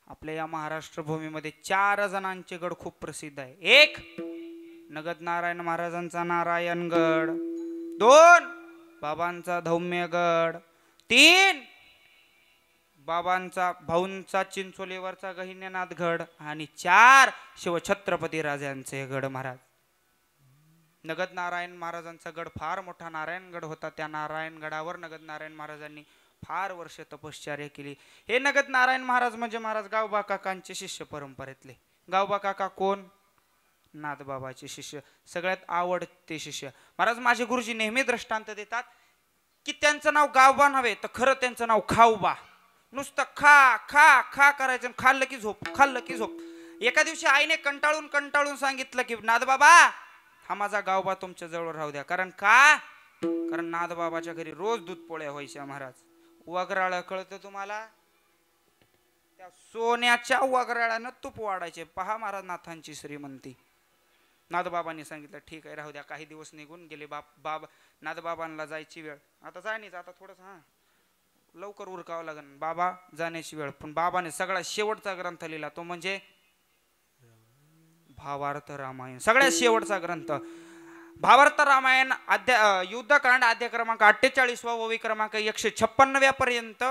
आपल्या या महाराष्ट्र भूमीमध्ये 4 जणांचे गड खूप प्रसिद्ध आहे. 1 नगद नारायण महाराजांचा नारायणगड, 2 बाबांचा धौम्यगड, 3 बाबांचा भाऊंचा चिंचोलीवरचा गहिनीनाथगड आणि 4 शिवछत्रपती राजांचे गड. महाराज नगद नारायण महाराजांचा गड फार मोठा नारायणगड होता. त्या नारायणगडावर नगद नारायण महाराजांनी फार वर्ष तपश्चर्या केली. हे नगद नारायण महाराज म्हणजे महाराज गावबा काकांचे शिष्य परंपरेतले. गावबा काका कोण? नाथबाबाचे शिष्य, सगळ्यात आवडते शिष्य. महाराज माझे गुरुजी नेहमी दृष्टांत देतात की त्यांचं नाव गावबा नव्हे तर खरं त्यांचं नाव खाऊबा. नुसतं खा खा खा करायचं, खाल्लं की झोप, खाल्लं की झोप. एका दिवशी आईने कंटाळून सांगितलं की नाथबाबा हा माझा गावबा तुमच्या जवळ राहू द्या. कारण का? कारण नाथबाबाच्या घरी रोज दूध पोळ्या व्हायच्या. महाराज वगराळ कळतं तुम्हाला? त्या सोन्याच्या वगराळानं तूप वाढायचे. पहा महाराज नाथांची श्रीमंती. नाथबाबांनी सांगितलं ठीक आहे राहू द्या. काही दिवस निघून गेले. बाबा नाथबाबांना जायची वेळ. आता जाय नाही आता थोडंसं लवकर उरकावं लागेल. बाबा जाण्याची वेळ. पण बाबाने सगळ्यात शेवटचा ग्रंथ लिहिला तो म्हणजे भावार्थ रामायण. सगळ्यात शेवटचा ग्रंथ भावार्थ रामायण. युद्धकांड अध्याय क्रमांक 48 ओवी क्रमांक 156 पर्यंत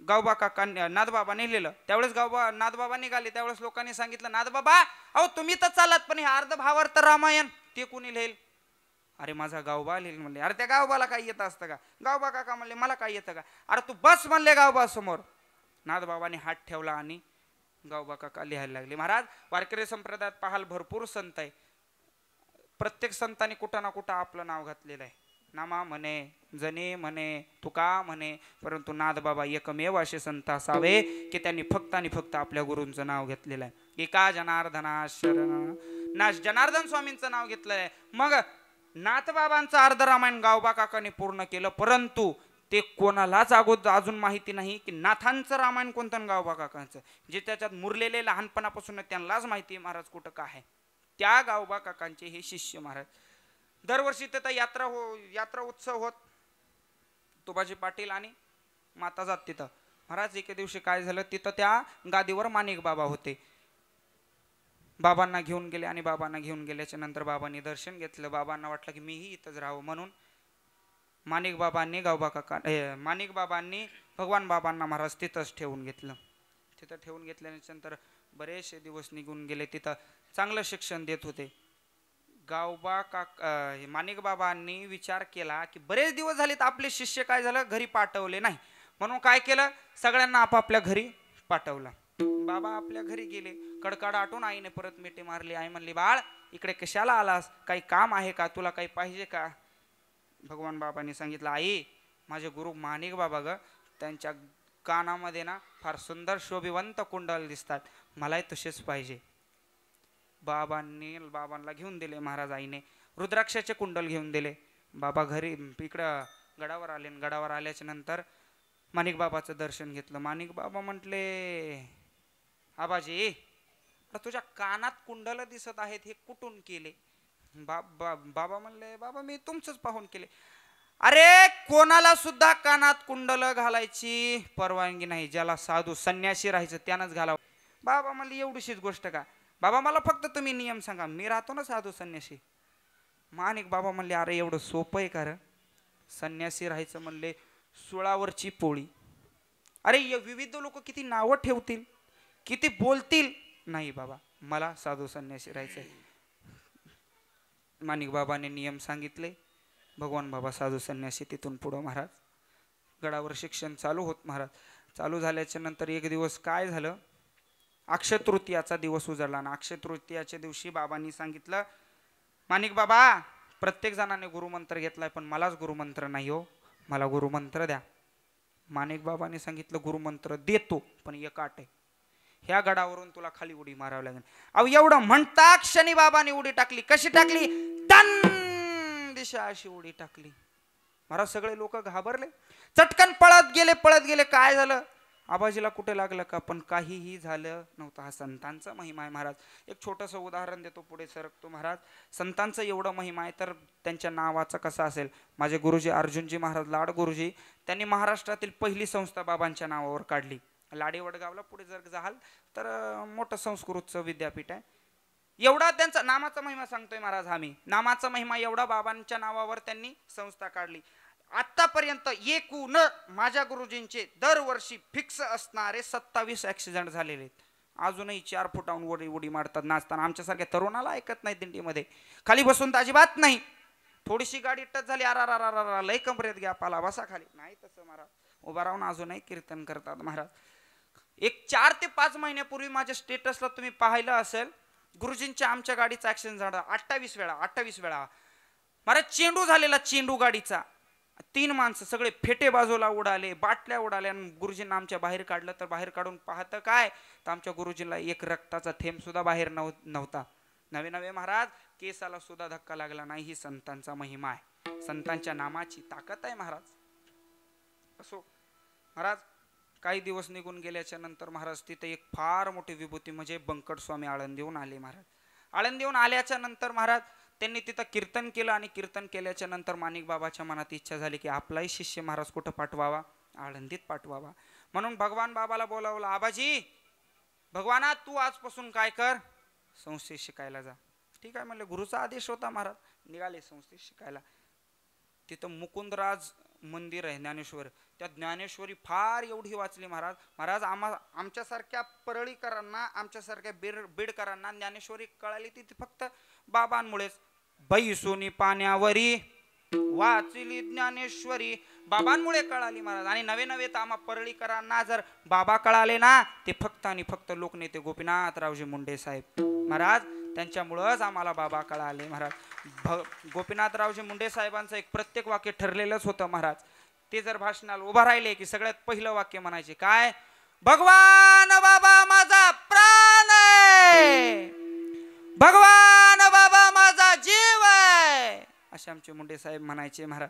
गावबा काका नाथबाबाने लिहिलं. त्यावेळेस नाथबाबा निघाले. त्यावेळेस लोकांनी सांगितलं नाथबाबा अहो तुम्ही तर चालत पण हे अर्ध भावार्थ रामायण ते कोणी लिहिल? अरे माझा गावबा लिहिल म्हणले. अरे त्या गावबाला काय येत असतं का? गावबा काका म्हणले मला काय येतं का? अरे तू बस म्हणले गावबा समोर. नाथबाबाने हात ठेवला आणि गावबा काका लिहायला लागले. महाराज वारकरी संप्रदायात पाहाल भरपूर संत आहे. प्रत्येक संतांनी कुठं ना कुठं आपलं नाव घातलेलं आहे. नामा म्हणे, जने म्हणे, तुका म्हणे, परंतु नाथबाबा एकमेव असे संत असावे की त्यांनी फक्त आणि फक्त आपल्या गुरूंचं नाव घेतलेलं आहे. एका जनार्दना शरण नाश जनार्दन स्वामींचं नाव घेतलेलं आहे. मग नाथबाबांचं अर्ध रामायण गावबा काकाने पूर्ण केलं. परंतु ते कोणालाच अजून माहिती नाही की नाथांचं रामायण कोणतं आणि गावबा काकांचं. जे त्याच्यात मुरलेले लहानपणापासून त्यांनाच माहिती आहे महाराज कुठं काय आहे. त्या गावबा काकांचे हे शिष्य महाराज. दरवर्षी तिथं यात्रा उत्सव होत. तुबाजी पाटील आणि माता जात तिथं. महाराज एके दिवशी काय झालं तिथं त्या गादीवर माणिक बाबा होते. बाबांना घेऊन गेले आणि बाबांना घेऊन गेल्याच्या नंतर बाबांनी दर्शन घेतलं. बाबांना वाटलं की मीही इथंच राहावं म्हणून माणिक बाबांनी भगवान बाबांना महाराज तिथंच ठेवून घेतलं. तिथं ठेवून घेतल्याच्या नंतर बरेचसे दिवस निघून गेले. तिथं चांगलं शिक्षण देत होते. माणिक बाबांनी विचार केला की बरेच दिवस झाले तर आपले शिष्य काय झालं घरी पाठवले नाही. म्हणून काय केलं सगळ्यांना आपापल्या घरी पाठवलं. बाबा आपल्या घरी गेले. कडकड आटून आईने परत मिठी मारली. आई म्हणली बाळ इकडे कशाला आलास? काही काम आहे का? तुला काही पाहिजे का? भगवान बाबांनी सांगितलं आई माझे गुरु माणिक बाबा ग त्यांच्या कानामध्ये ना फार सुंदर शोभिवंत कुंडल दिसतात. मलाही तसेच पाहिजे. बाबांना घेऊन दिले. महाराज आईने रुद्राक्षाचे कुंडल घेऊन दिले. बाबा घरी इकडं गडावर आले. गडावर आल्याच्या नंतर माणिक बाबाचं दर्शन घेतलं. माणिक बाबा म्हटले आबाजी तुझ्या कानात कुंडल दिसत आहेत हे कुठून केले? बाबा म्हणले बाबा मी तुमचंच पाहून केले. अरे कोणाला सुद्धा कानात कुंडल घालायची परवानगी नाही. ज्याला साधू संन्यासी राहायचं त्यानंच घालावं. बाबा म्हणले एवढीशीच गोष्ट का? बाबा मला फक्त तुम्ही नियम सांगा. मी राहतो ना साधू संन्यासी. माणिक बाबा म्हणले अरे एवढं सोपं आहे का? संन्यासी राहायचं म्हणले सुळावरची पोळी. अरे विविध लोक किती नावं ठेवतील किती बोलतील. नाही बाबा मला साधू संन्यासी राहायचंय. माणिक बाबाने नियम सांगितले. भगवान बाबा साधू संन्यासी. तिथून पुढं महाराज गडावर शिक्षण चालू होत. महाराज चालू झाल्याच्या नंतर एक दिवस काय झालं अक्षय तृतीयाचा दिवस उजळला ना. अक्षय तृतीयाच्या दिवशी बाबांनी सांगितलं माणिक बाबा प्रत्येक जणाने गुरुमंत्र घेतलाय पण मलाच गुरुमंत्र नाही हो. मला गुरुमंत्र द्या. माणिक बाबांनी सांगितलं गुरुमंत्र देतो पण एक अट आहे. ह्या गडावरून तुला खाली उडी मारावी लागेल. अहो एवढं म्हणता क्षणी बाबांनी उडी टाकली. कशी टाकली? दन दिशा अशी उडी टाकली. महाराज सगळे लोक घाबरले. चटकन पळत गेले. काय झालं? आबाजीला कुठे लागलं का? पण काहीही झालं नव्हतं. हा संतांचा महिमा आहे महाराज. एक छोटंसं उदाहरण देतो पुढे सरकतो. महाराज संतांचं एवढं महिमा आहे तर त्यांच्या नावाचं कसं असेल. माझे गुरुजी अर्जुनजी महाराज लाड गुरुजी त्यांनी महाराष्ट्रातील पहिली संस्था बाबांच्या नावावर काढली. लाडी वडगावला. पुढे जर जाल तर मोठं संस्कृतचं विद्यापीठ आहे. एवढा त्यांचा नामाचा महिमा सांगतोय महाराज. आम्ही नामाचा महिमा एवढा बाबांच्या नावावर त्यांनी संस्था काढली. आतापर्यंत एकूण माझ्या गुरुजींचे दरवर्षी फिक्स असणारे 27 ॲक्सिडेंट झालेले आहेत. अजूनही 4 फुटाहून उडी मारतात नाचताना. आमच्यासारख्या तरुणाला ऐकत नाही. दिंडीमध्ये खाली बसून तर अजिबात नाही. थोडीशी गाडी टच झाली अरा लय कमरेत घ्या पाला बसा खाली. नाही तसं महाराज उभा राहून अजूनही कीर्तन करतात महाराज. एक 4 ते 5 महिन्यापूर्वी माझ्या स्टेटसला तुम्ही पाहिलं असेल गुरुजींच्या आमच्या गाडीचा ॲक्सिडेंट झाला 28 वेळा. महाराज चेंडू झालेला. चेंडू गाडीचा 3 माणसं सगळे फेटे बाजूला उडाले. बाटल्या उडाल्या. आणि गुरुजींना आमच्या बाहेर काढलं तर बाहेर काढून पाहतं काय तर आमच्या गुरुजींना एक रक्ताचा थेंब सुद्धा बाहेर नव्हता. नवे महाराज केसाला सुद्धा धक्का लागला नाही. ही संतांचा महिमा आहे. संतांच्या नामाची ताकद आहे महाराज. असो महाराज काही दिवस निघून गेल्याच्या नंतर महाराज तिथे एक फार मोठी विभूती म्हणजे बंकट स्वामी आळंदीहून आले महाराज. आळंदीहून आल्याच्या नंतर महाराज त्यांनी तिथं कीर्तन केलं आणि कीर्तन केल्याच्या नंतर माणिक बाबाच्या मनात इच्छा झाली की आपलाही शिष्य महाराज कुठं पाठवावा, आळंदीत पाठवावा. म्हणून भगवान बाबाला बोलावलं, आबाजी भगवाना तू आजपासून काय कर, संस्कृत शिकायला जा. ठीक आहे म्हणले, गुरुचा आदेश होता महाराज. निघाले संस्कृत शिकायला. तिथं मुकुंदराज मंदिर आहे ज्ञानेश्वर, त्या ज्ञानेश्वरी फार एवढी वाचली महाराज. महाराज आमच्यासारख्या परळीकरांना, आमच्यासारख्या बीडकरांना ज्ञानेश्वरी कळाली ती फक्त बाबांमुळेच. बाई सोनी पाण्यावरी वाचली ज्ञानेश्वरी, बाबांमुळे कळाली महाराज. आणि नवे नवे तर आम्हा परळीकरांना जर बाबा कळाले ना, ते फक्त आणि फक्त लोकनेते गोपीनाथरावजी मुंडे साहेब महाराज, त्यांच्यामुळंच आम्हाला बाबा कळाले महाराज. गोपीनाथरावजी मुंडे साहेबांचं एक प्रत्येक वाक्य ठरलेलंच होतं महाराज. ते जर भाषणाला उभा राहिले की सगळ्यात पहिलं वाक्य म्हणायचे काय, भगवान बाबा माझा प्राण आहे, भगवान बाबा माझा जीव आहे, असे आमचे मुंडे साहेब म्हणायचे महाराज.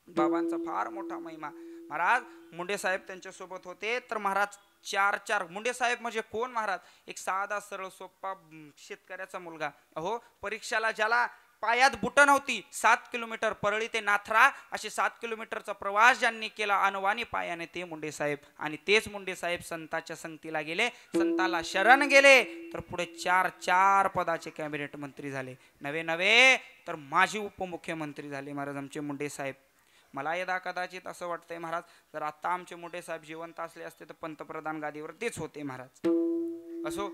बाबांचा फार मोठा महिमा महाराज. मुंडे साहेब त्यांच्यासोबत होते तर महाराज चार मुंडे साहेब म्हणजे कोण महाराज, एक साधा सरळ सोपा शेतकऱ्याचा मुलगा. अहो परीक्षाला ज्याला पायात बुटं नव्हती, 7 किलोमीटर परळी ते नाथरा असे 7 किलोमीटरचा प्रवास ज्यांनी केला अनवाणी पायाने, ते मुंडे साहेब. आणि तेच मुंडे साहेब संतांच्या संगतीला गेले, संताला शरण गेले तर पुढे 4 पदाचे कॅबिनेट मंत्री झाले. नवे तर माजी उपमुख्यमंत्री झाले महाराज आमचे मुंडे साहेब. मला यदा कदाचित असं वाटतंय महाराज, जर आता आमचे मुंडे साहेब जिवंत असले असते तर पंतप्रधान गादीवर तेच होते महाराज. असो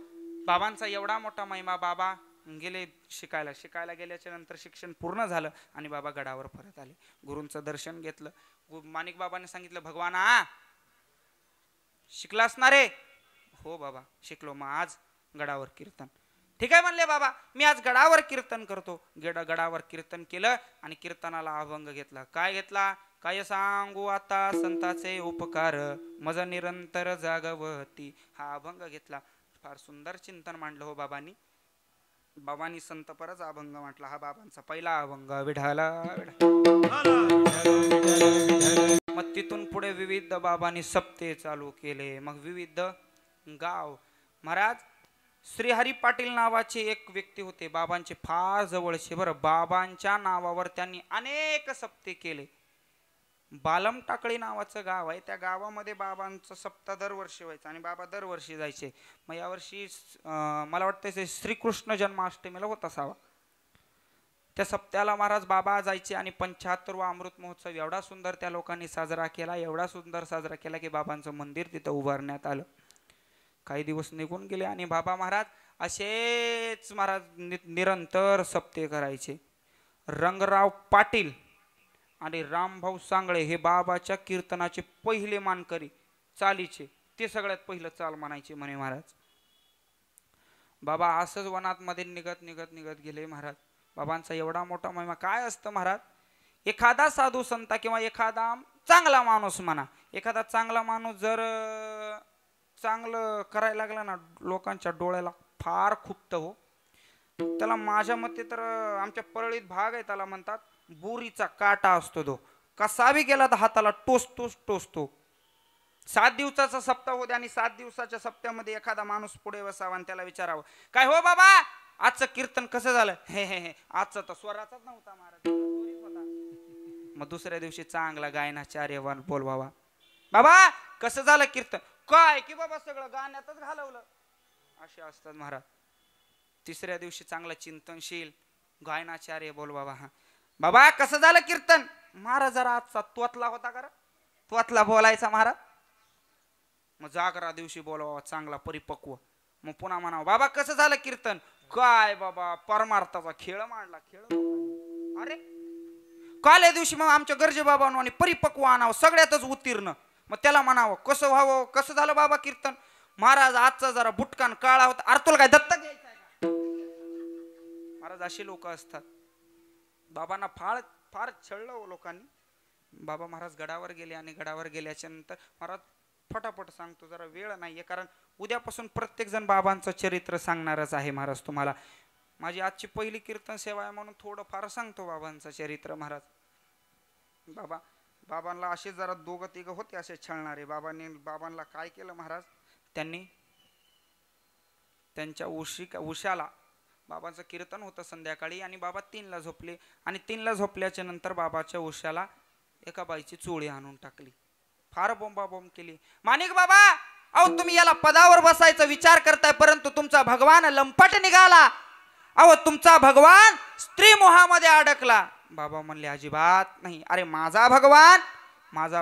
बाबांचा एवढा मोठा महिमा. बाबा गेले शिकायला गेल्याच्या नंतर शिक्षण पूर्ण झालं आणि बाबा गडावर परत आले. गुरूंचं दर्शन घेतलं. माणिक बाबांनी सांगितलं, भगवाना शिकलास ना रे? हो बाबा शिकलो. मग आज गडावर कीर्तन. ठीक आहे म्हणले बाबा, मी आज गडावर कीर्तन करतो. गडावर कीर्तन केलं आणि कीर्तनाला अभंग घेतला. काय घेतला, काय सांगू आता संताचे उपकार, मज निरंतर जागवती, हा अभंग घेतला. फार सुंदर चिंतन मांडलं हो बाबांनी. बाबांनी संत परच अभंग म्हटला. हा बाबांचा पहिला अभंग, विठाला. मग तिथून पुढे विविध बाबांनी सप्ते चालू केले. मग विविध गाव महाराज. श्रीहरी पाटील नावाचे एक व्यक्ती होते, बाबांचे फार जवळचे बरं. बाबांच्या नावावर त्यांनी अनेक सप्ते केले. बालम टाकळी नावाचं गाव आहे, त्या गावामध्ये बाबांचं सप्ताह दरवर्षी व्हायचं आणि बाबा दरवर्षी जायचे. मग यावर्षी मला वाटतं श्रीकृष्ण जन्माष्टमीला होत असावा. त्या सप्त्याला महाराज बाबा जायचे आणि 75वा अमृत महोत्सव एवढा सुंदर त्या लोकांनी साजरा केला, एवढा सुंदर साजरा केला की बाबांचं मंदिर तिथं उभारण्यात आलं. काही दिवस निघून गेले आणि बाबा महाराज असेच महाराज निरंतर सप्ते करायचे. रंगराव पाटील आणि रामभाऊ सांगळे हे बाबाच्या कीर्तनाचे पहिले मानकरी, चालीचे ते सगळ्यात पहिलं चाल म्हणायचे म्हणे महाराज. बाबा असंच वनात मध्ये निघत गेले महाराज. बाबांचा एवढा मोठा महिमा. काय असतं महाराज, एखादा साधू संत किंवा एखादा चांगला माणूस म्हणा, एखादा चांगला माणूस जर चांगलं करायला लागला ना, लोकांच्या डोळ्याला फार खुपतं हो. त्याला माझ्या मते तर आमच्या परळीत भाग आहे, त्याला म्हणतात बुरीचा काटा असतो. तो कसा बी गेला तर हाताला टोचतो. 7 दिवसाचा सप्ताह होते आणि 7 दिवसाच्या सप्त्यामध्ये एखादा माणूस पुढे बसावा आणि त्याला विचारावं, काय हो बाबा आजचं कीर्तन कसं झालं? हे आजचा तर स्वराचाच नव्हता महाराज, होता. मग दुसऱ्या दिवशी चांगला गायनाचार्य बोलवावा, बाबा कसं झालं कीर्तन? काय की बाबा सगळं गाण्यातच घालवलं. असे असतात महाराज. तिसऱ्या दिवशी चांगला चिंतनशील गायनाचार्य बोलवावा, हा बाबा कसं झालं कीर्तन? महाराज जरा आजचा त्वतला होता का? त्वतला बोलायचा महाराज. मग जागरा दिवशी बोलवावा चांगला परिपक्व. मग पुन्हा म्हणावं, बाबा कसं झालं कीर्तन? काय बाबा परमार्थाचा खेळ मांडला. अरे काल्या दिवशी मग आमच्या गरजे बाबांनो आणि परिपक्व आणावं, सगळ्यातच उत्तीर्ण. मग त्याला म्हणावं कसं व्हावं, कसं झालं बाबा कीर्तन? महाराज आजचा जरा बुटकान काळा होता. अरे तुला काय दत्तक घ्यायचं आहे का? महाराज अशी लोक असतात. बाबांना फार छळलं लोकांनी. बाबा महाराज गडावर गेले आणि गडावर गेल्याच्या नंतर महाराज फटाफट सांगतो, जरा वेळ नाहीये, कारण उद्यापासून प्रत्येक जण बाबांचं चरित्र सांगणारच आहे महाराज तुम्हाला. माझी आजची पहिली कीर्तन सेवा आहे म्हणून थोडं फार सांगतो बाबांचं चरित्र महाराज. बाबा बाबांना असे जरा दोघं तिघं होते असे छळणारे. बाबांना काय केलं महाराज, त्यांनी त्यांच्या उशाला बाबांचं कीर्तन होतं संध्याकाळी आणि बाबा 3ला झोपले आणि 3ला झोपल्याच्या नंतर बाबाच्या उशाला एका बाईची चोळी आणून टाकली. फार बोंबाबोंब केली. माणिक बाबा, अहो तुम्ही याला पदावर बसायचा विचार करताय, परंतु तुमचा भगवान लंपट निघाला. अहो तुमचा भगवान स्त्री मोहामध्ये अडकला. बाबा म्हणले अजिबात नाही. अरे माझा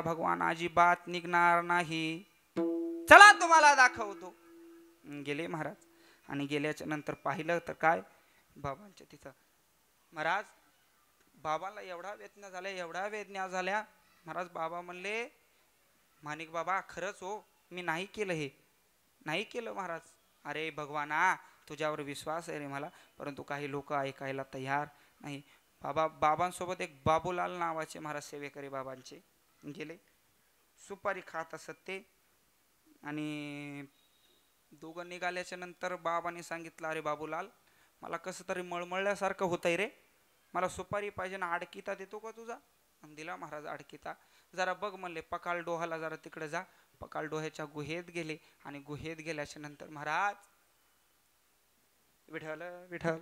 भगवान अजिबात निघणार नाही. चला तुम्हाला दाखवतो. गेले महाराज आणि गेल्याच्या नंतर पाहिलं तर काय, बाबांच्या तिथं महाराज बाबांना एवढा वेदना झाल्या महाराज. बाबा म्हणले माणिक बाबा खरंच हो, मी नाही केलं, हे नाही केलं महाराज. अरे भगवाना तुझ्यावर विश्वास आहे रे मला, परंतु काही लोक ऐकायला तयार नाही. बाबांसोबत एक बाबूलाल नावाचे महाराज सेवेकरी बाबांचे गेले. सुपारी खात असत ते आणि दोघं निघाल्याच्या नंतर बाबांनी सांगितलं, अरे बाबूलाल मला कसं तरी मळमळल्यासारखं होतंय रे, मला सुपारी पाहिजे ना, आडकिता देतो का तुझा? दिला महाराज आडकिता. जरा बघ म्हणले पकाल डोहाला जरा तिकडे जा. पकाल डोह्याच्या गुहेत गेले आणि गुहेत गेल्याच्या नंतर महाराज विठ्ठल विठ्ठल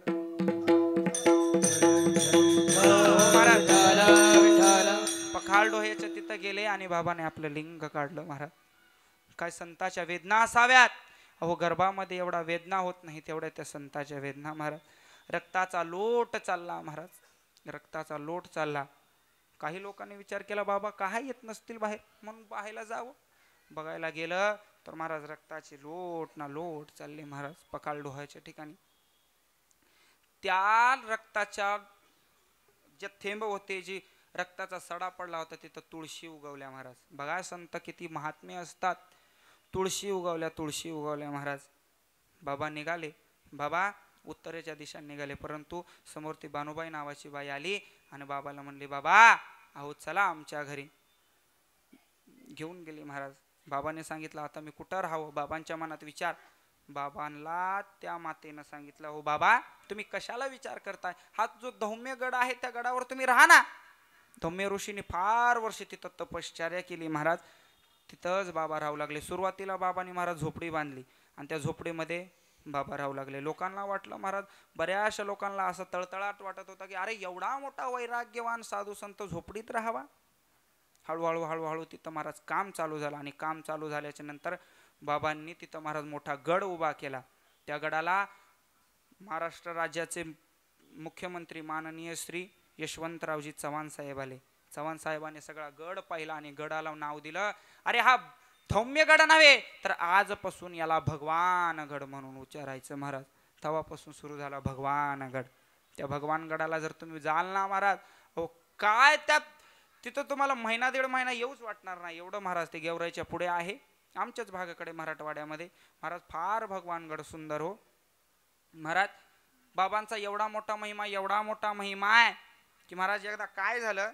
पखाल डोह्याच्या तिथं गेले आणि बाबाने आपलं लिंग काढलं. महाराज काय संताच्या वेदना असाव्यात. अहो गर्भामध्ये एवढा वेदना होत नाही तेवढ्या त्या संताच्या वेदना महाराज. रक्ताचा लोट चालला महाराज, रक्ताचा लोट चालला. काही लोकांनी विचार केला बाबा काय येत नसतील बाहेर म्हणून पाहायला जावं. बघायला गेलं तर महाराज रक्ताचे लोट ना लोट चालले महाराज पकाल डोहाच्या ठिकाणी. त्या रक्ताच्या जे थेंब होते, जी रक्ताचा सडा पडला होता तिथं तुळशी उगवल्या महाराज. बघा संत किती महात्म्य असतात. तुळशी उगवल्या महाराज. बाबा निघाले. बाबा उत्तरेच्या दिशेने निघाले, परंतु समोर ती बानुबाई नावाची बाई आली आणि बाबाला म्हणली बाबा अहो चला आमच्या घरी. घेऊन गेली महाराज. बाबाने सांगितलं आता मी कुठं राहावं. बाबांच्या मनात विचार. बाबांना त्या मातेनं सांगितलं हो बाबा तुम्ही कशाला विचार करताय, हा जो धौम्य गड आहे त्या गडावर तुम्ही राहा ना. धौम्य ऋषीने फार वर्ष तिथं तपश्चर्या केली महाराज. तिथंच बाबा राहू लागले. सुरुवातीला बाबांनी महाराज झोपडी बांधली आणि त्या झोपडीमध्ये बाबा राहू लागले. लोकांना वाटलं महाराज, बऱ्याचशा लोकांना असं तळतळाट वाटत होता की अरे एवढा मोठा वैराग्यवान साधू संत झोपडीत राहावा. हळूहळू तिथं महाराज काम चालू झालं आणि काम चालू झाल्याच्या नंतर बाबांनी तिथं महाराज मोठा गड उभा केला. त्या गडाला महाराष्ट्र राज्याचे मुख्यमंत्री माननीय श्री यशवंतरावजी चव्हाण साहेब आले. चव्हाण साहेबांनी सगळा गड पाहिला आणि गडाला नाव दिलं, अरे हा धौम्य गड नव्हे तर आजपासून याला भगवान गड म्हणून उच्चारायचं महाराज. तेव्हापासून सुरू झाला भगवान गड. त्या भगवान गडाला जर तुम्ही जाल ना महाराज, हो काय त्या तिथं तुम्हाला महिना दीड महिना येऊच वाटणार नाही एवढं महाराज ते गेवराईच्या पुढे आहे, आमच्याच भागाकडे मराठवाड्यामध्ये. महाराज फार भगवान गड सुंदर हो महाराज. बाबांचा एवढा मोठा महिमा आहे की महाराज एकदा काय झालं,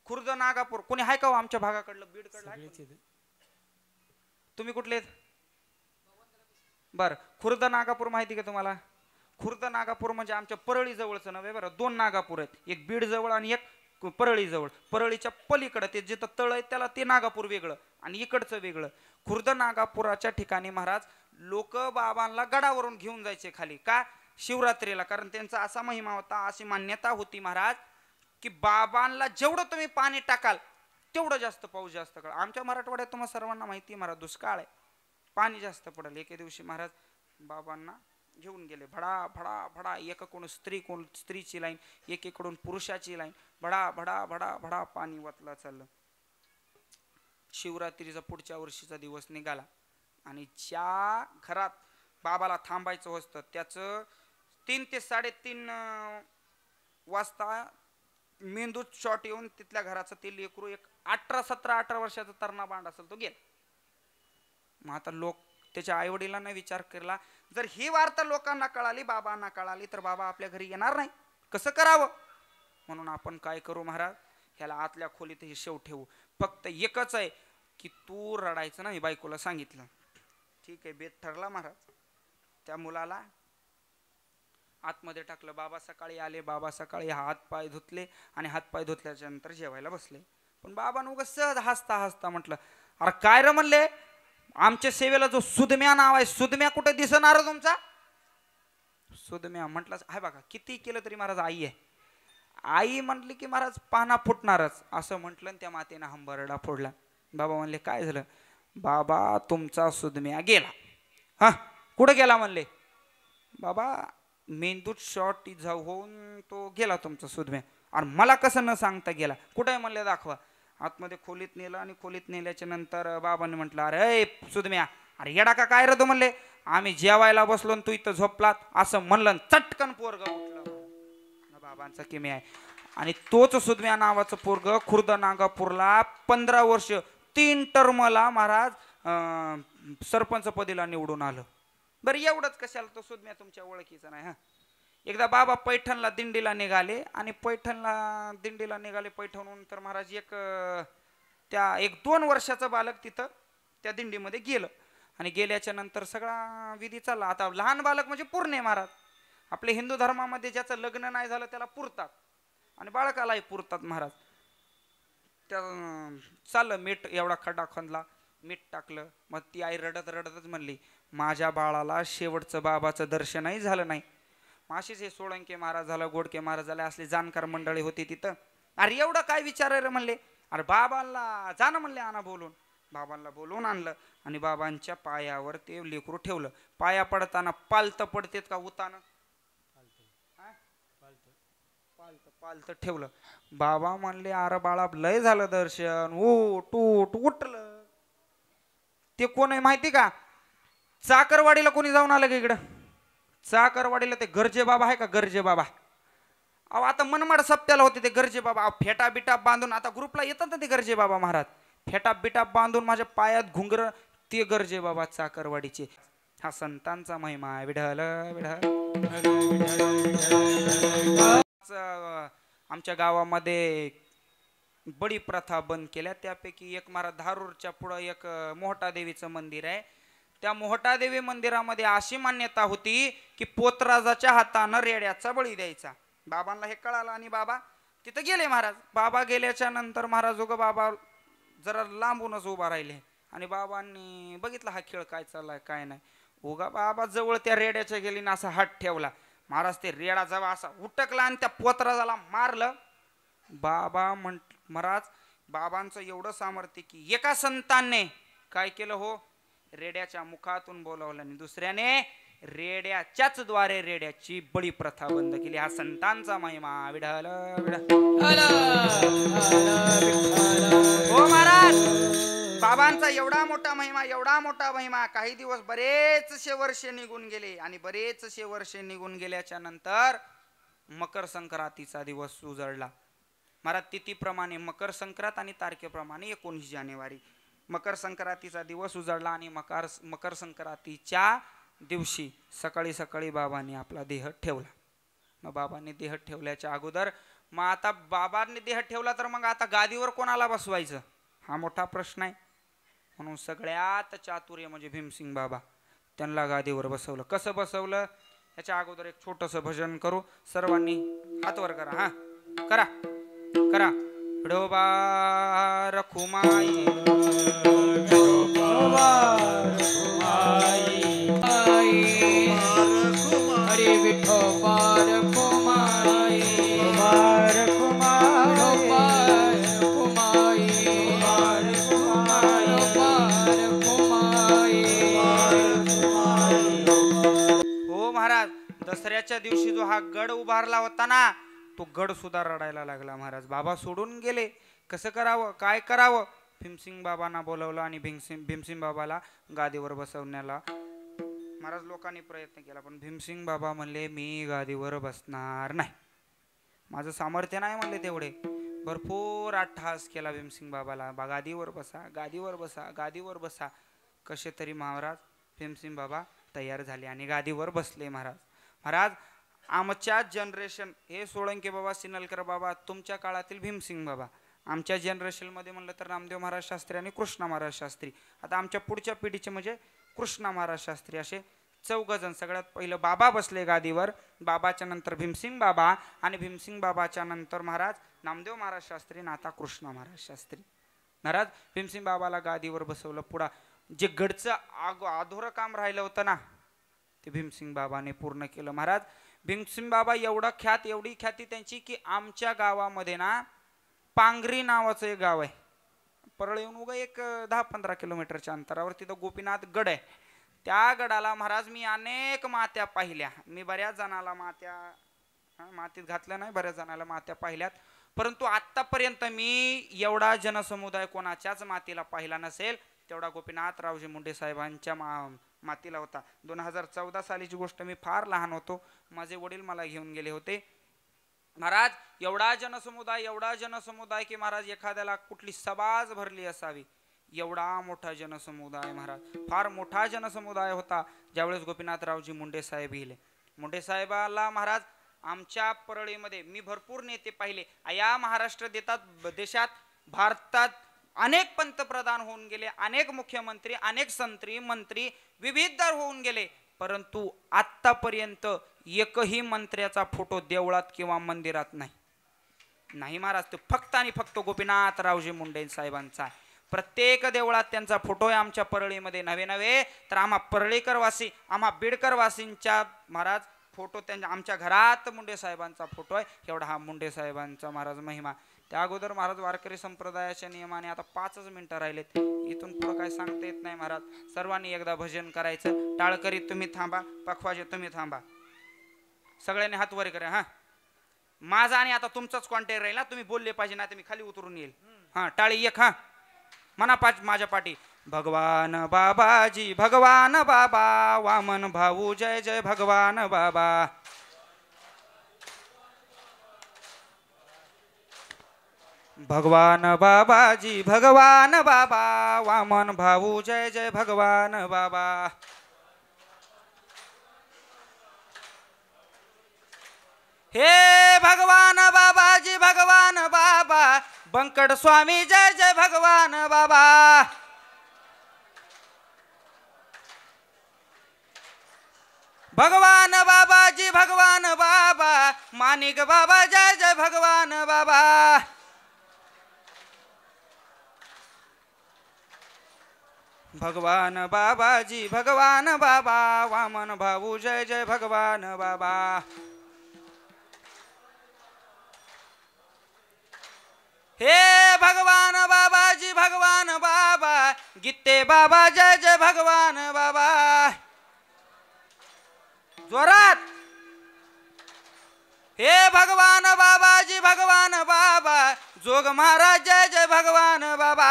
खुर्द नागापूर कोणी आहे का हो आमच्या भागाकडलं बीडकडलं? तुम्ही कुठले? बर खुर्द नागापूर माहिती का तुम्हाला? खुर्द नागापूर म्हणजे आमच्या परळी जवळचं नव्हे बरं. 2 नागापूर आहेत, एक बीड जवळ आणि एक परळी जवळ. परळीच्या पलीकडं ते जिथं तळ आहे त्याला ते नागापूर वेगळं आणि इकडचं वेगळं. खुर्द नागापुराच्या ठिकाणी महाराज लोक बाबांना गडावरून घेऊन जायचे खाली का शिवरात्रीला, कारण त्यांचा असा महिमा होता, अशी मान्यता होती महाराज की बाबांना जेवढं तुम्ही पाणी टाकाल तेवढं जास्त पाऊस जास्त काळ. आमच्या मराठवाड्यात तुम्हाला सर्वांना माहिती आहे महाराज दुष्काळ आहे, पाणी जास्त पडेल. एके दिवशी महाराज बाबांना घेऊन गेले. भडा भडा भडा एकाकडून स्त्रीची लाईन, एकीकडून पुरुषाची लाईन, भडा भडा भडा भडा पाणी वतला चाललं. शिवरात्रीचा पुढच्या वर्षीचा दिवस निघाला आणि ज्या घरात बाबाला थांबायचं होतं त्याचं 3 ते 3:30 वाजता मेंदूत शॉट येऊन तिथल्या घराचं ते लेकरू एक 17-18 वर्षाचा तरणा बांड असेल तो गेला. मग आता लोक त्याच्या आई वडिलांना विचार केला, जर ही वार्ता लोकांना कळाली, बाबांना कळाली तर बाबा आपल्या घरी येणार नाही, कसं करावं? म्हणून आपण काय करू महाराज, ह्याला आतल्या खोलीत हे शेव ठेवू. फक्त एकच आहे की तू रडायचं नाही. बायकोला सांगितलं. ठीक आहे बेत ठरला महाराज. त्या मुलाला आतमध्ये टाकलं. बाबा सकाळी आले. बाबा सकाळी हातपाय धुतले आणि हातपाय धुतल्याच्या नंतर जेवायला बसले. पण बाबांना उगाच सहज हसता हसता म्हटलं, अरे काय रे म्हणले, आमच्या सेवेला जो सुदम्या नाव आहे, सुदम्या कुठे दिसणार तुमचा? सुदम्या म्हटलं, हाय बघा किती केलं तरी महाराज आई आहे. आई म्हटली की महाराज पाना फुटणारच असं म्हटलं. त्या मातेनं हंबरडा फोडला. बाबा म्हणले काय झालं? बाबा तुमचा सुदम्या गेला. हा कुठं गेला म्हणले? बाबा मेंदूत शॉर्ट होऊन तो गेला तुमचा सुदम्या. आणि मला कसं न सांगता गेला? कुठं आहे म्हणले दाखवा. आतमध्ये खोलीत नेलं आणि खोलीत नेल्याच्या नंतर बाबांनी म्हटलं, अरे सुदम्या, अरे येडा का काय रे तू म्हणले, आम्ही जेवायला बसलो तू इथं झोपलात असं म्हणलं. चटकन पोरग उठलं. बाबांचा किमी आहे. आणि तोच सुदम्या नावाचं पोरग खुर्द नागापूरला 15 वर्ष 3 टर्मला महाराज सरपंच पदीला निवडून आलं. बरं एवढंच कशाला, तो सुदम्या तुमच्या ओळखीचा नाही. हा एकदा बाबा पैठणला दिंडीला निघाले आणि पैठणला दिंडीला निघाले. पैठणहून तर महाराज त्या 1-2 वर्षाचं बालक तिथं त्या दिंडीमध्ये गेलं. आणि गेल्याच्या नंतर सगळा विधी चालला. आता लहान बालक म्हणजे पूर्ण आहे महाराज. आपले हिंदू धर्मामध्ये ज्याचं लग्न नाही झालं त्याला पुरतात आणि बाळकालाही पुरतात महाराज. त्या चाललं मीठ एवढा खड्डा खणला, मीठ टाकलं. मग ती आई रडत रडतच म्हणली, माझ्या बाळाला शेवटचं बाबाचं दर्शनही झालं नाही. अशीच हे सोळंके महाराज झालं, गोडके महाराज झाले, असले जाणकार मंडळी होती तिथं. अरे एवढं काय विचारायला म्हणले. अरे बाबांना जाणं म्हणले, आणा बोलून. बाबांना बोलवून आणलं आणि बाबांच्या पायावर ते लेकरू ठेवलं. पाया पडताना पालत पडतेत का उतानं? पालत ठेवलं. बाबा म्हणले, अरे बाळा लय झालं दर्शन, उठ उठ. उठलं. ते कोण आहे माहिती का? चाकरवाडीला कोणी जाऊन आलं का इकडं? चाकरवाडीला ते गरजे बाबा आहे का? गरजे बाबा. अहो आता मनमाड सप्त्याला होते ते गरजे बाबा. फेटा बिटा बांधून, आता ग्रुपला येतात ना ते गरजे बाबा महाराज. फेटा बिटा बांधून माझ्या पायात घुंगर, ते गरजे बाबा चाकरवाडीचे. हा संतांचा महिमा आहे. विढल विढल. आमच्या गावामध्ये बडी प्रथा बंद केल्या. त्यापैकी एक महाराज धारूरच्या पुढं एक मोहटा देवीचं मंदिर आहे. त्या मोहटा देवी मंदिरामध्ये अशी मान्यता होती की पोतराजाच्या हातानं रेड्याचा बळी द्यायचा. बाबांना हे कळालं आणि बाबा तिथं गेले महाराज. बाबा गेल्याच्या नंतर महाराज उगा बाबा जरा लांबूनच उभा राहिले आणि बाबांनी बघितलं हा खेळ काय चाललाय काय नाही. उगा बाबा जवळ त्या रेड्याच्या गेली ना असा हात ठेवला. महाराज ते रेडा जवळ असा उटकला आणि त्या पोतराजाला मारलं. बाबा महाराज बाबांचं एवढं सामर्थ्य की एका संतांने काय केलं हो, रेड्याच्या मुखातून बोलावलं आणि दुसऱ्याने रेड्याच्याच द्वारे रेड्याची बळी प्रथा बंद केली. हा संतांचा महिमा. विढल विढल. हो महाराज, बाबांचा एवढा मोठा महिमा, एवढा मोठा महिमा. काही दिवस बरेचसे वर्ष निघून गेले आणि बरेचसे वर्ष निघून गेल्याच्या नंतर मकर संक्रांतीचा दिवस उजळला महाराज. तिथीप्रमाणे मकर संक्रांत आणि तारखेप्रमाणे 19 जानेवारी मकर संक्रांतीचा दिवस उजळला. आणि मकर संक्रांतीच्या दिवशी सकाळी सकाळी बाबांनी आपला देह ठेवला. मग बाबांनी देह ठेवल्याच्या अगोदर मग आता बाबांनी देह ठेवला तर मग आता गादीवर कोणाला बसवायचं हा मोठा प्रश्न आहे. म्हणून सगळ्यात चातुर्य म्हणजे भीमसिंग बाबा, त्यांना गादीवर बसवलं. कसं बसवलं याच्या अगोदर एक छोटंसं भजन करू. सर्वांनी हातवर करा. हा करा करा. विठोबा रखुमाई, हरे विठोबा रखुमाई, हो महाराज. दसऱ्याच्या दिवशी जो हा गड उभारला होता ना, तो गड सुद्धा रडायला लागला महाराज. बाबा सोडून गेले. कसं करावं काय करावं? भीमसिंग बाबांना बोलवलं आणि भीमसिंग बाबाला गादीवर बसवण्याला महाराज लोकांनी प्रयत्न केला. पण भीमसिंग बाबा म्हणले, मी गादीवर बसणार नाही, माझं सामर्थ्य नाही म्हणले तेवढे. भरपूर अट्टहास केला भीमसिंग बाबाला, गादीवर बसा गादीवर बसा गादीवर बसा. कसे तरी महाराज भीमसिंग बाबा तयार झाले आणि गादीवर बसले महाराज. महाराज आमच्या जनरेशन हे सोळंके बाबा, सिन्नलकर बाबा, तुमच्या काळातील भीमसिंग बाबा. आमच्या जनरेशनमध्ये म्हणलं तर नामदेव महाराज शास्त्री आणि कृष्णा महाराज शास्त्री. आता आमच्या पुढच्या पिढीचे म्हणजे कृष्णा महाराज शास्त्री, असे चौघजण. सगळ्यात पहिलं बाबा बसले गादीवर, बाबाच्या नंतर भीमसिंग बाबा, आणि भीमसिंग बाबाच्या नंतर महाराज नामदेव महाराज शास्त्री आणि आता कृष्ण महाराज शास्त्री. महाराज भीमसिंग बाबाला गादीवर बसवलं. पुढा जे गडचं अधोरं काम राहिलं होतं ना ते भीमसिंग बाबाने पूर्ण केलं. महाराज भीमसिंग बाबा एवढी ख्याती त्यांची की आमच्या गावामध्ये ना पांगरी नावाचं एक गाव आहे, परळीहून उगा एक 10-15 किलोमीटरच्या अंतरावर. तिथं गोपीनाथ गड आहे. त्या गडाला महाराज मी अनेक मात्या पाहिल्या. मी बऱ्याच जणाला मातीत घातल्या नाही, बऱ्याच जणाला मात्या पाहिल्यात, परंतु आत्तापर्यंत मी एवढा जनसमुदाय कोणाच्याच मातीला पाहिला नसेल तेवढा गोपीनाथरावजी मुंडे साहेबांच्या मातीला होता. 2014 सालीची गोष्ट. मी फार लहान होतो, माझे वडील मला घेऊन गेले होते. महाराज एवढा जनसमुदाय की महाराज एखाद्याला कुठली सभाच भरली असावी एवढा मोठा जनसमुदाय. महाराज फार मोठा जनसमुदाय होता. ज्यावेळेस गोपीनाथरावजी मुंडे साहेब येले, मुंडे साहेबाला महाराज आमच्या परळीमध्ये मी भरपूर नेते पाहिले. या महाराष्ट्र देशात भारतात अनेक पंतप्रधान होऊन गेले, अनेक मुख्यमंत्री, अनेक मंत्री विविध होऊन गेले, परंतु आत्तापर्यंत एकही मंत्र्याचा फोटो देवळात किंवा मंदिरात नाही महाराज. तो फक्त आणि फक्त गोपीनाथरावजी मुंडे साहेबांचा. प्रत्येक देवळात त्यांचा फोटो आहे. आमच्या परळीमध्ये नवे तर आम्हा परळीकरवासी, आम्हा बीडकरवासींच्या महाराज फोटो त्यांच्या, आमच्या घरात मुंडे साहेबांचा फोटो आहे. एवढा हा मुंडे साहेबांचा महाराज महिमा. त्या अगोदर महाराज वारकरी संप्रदायाच्या नियमाने आता 5च मिनिटं राहिलेत, इथून पुढं काय सांगता येत नाही महाराज. सर्वांनी एकदा भजन करायचं. टाळकरी तुम्ही थांबा, पखवाजे तुम्ही थांबा, सगळ्यांनी हात वर करा. हा माझा आणि आता तुमचाच कॉन्टॅक्ट राहील ना, तुम्ही बोलले पाहिजे ना, तर मी खाली उतरून येईल. हा टाळी एक. हा म्हणा माझ्या पाठी. भगवान बाबाजी भगवान बाबा, वामन भाऊ जय जय भगवान बाबा. भगवान बाबाजी भगवान बाबा, वामन भाऊ जय जय भगवान बाबा. हे भगवान बाबाजी भगवान बाबा, बंकट स्वामी जय जय भगवान बाबा. भगवान बाबाजी भगवान बाबा, मानिक बाबा जय जय भगवान बाबा. भगवान बाबाजी भगवान बाबा, वामन भाऊ जय जय भगवान बाबा. हे भगवान बाबाजी भगवान बाबा, गीते बाबा जय जय भगवान बाबा. जोरात. हे भगवान बाबाजी भगवान बाबा, जोग महाराज जय जय भगवान बाबा.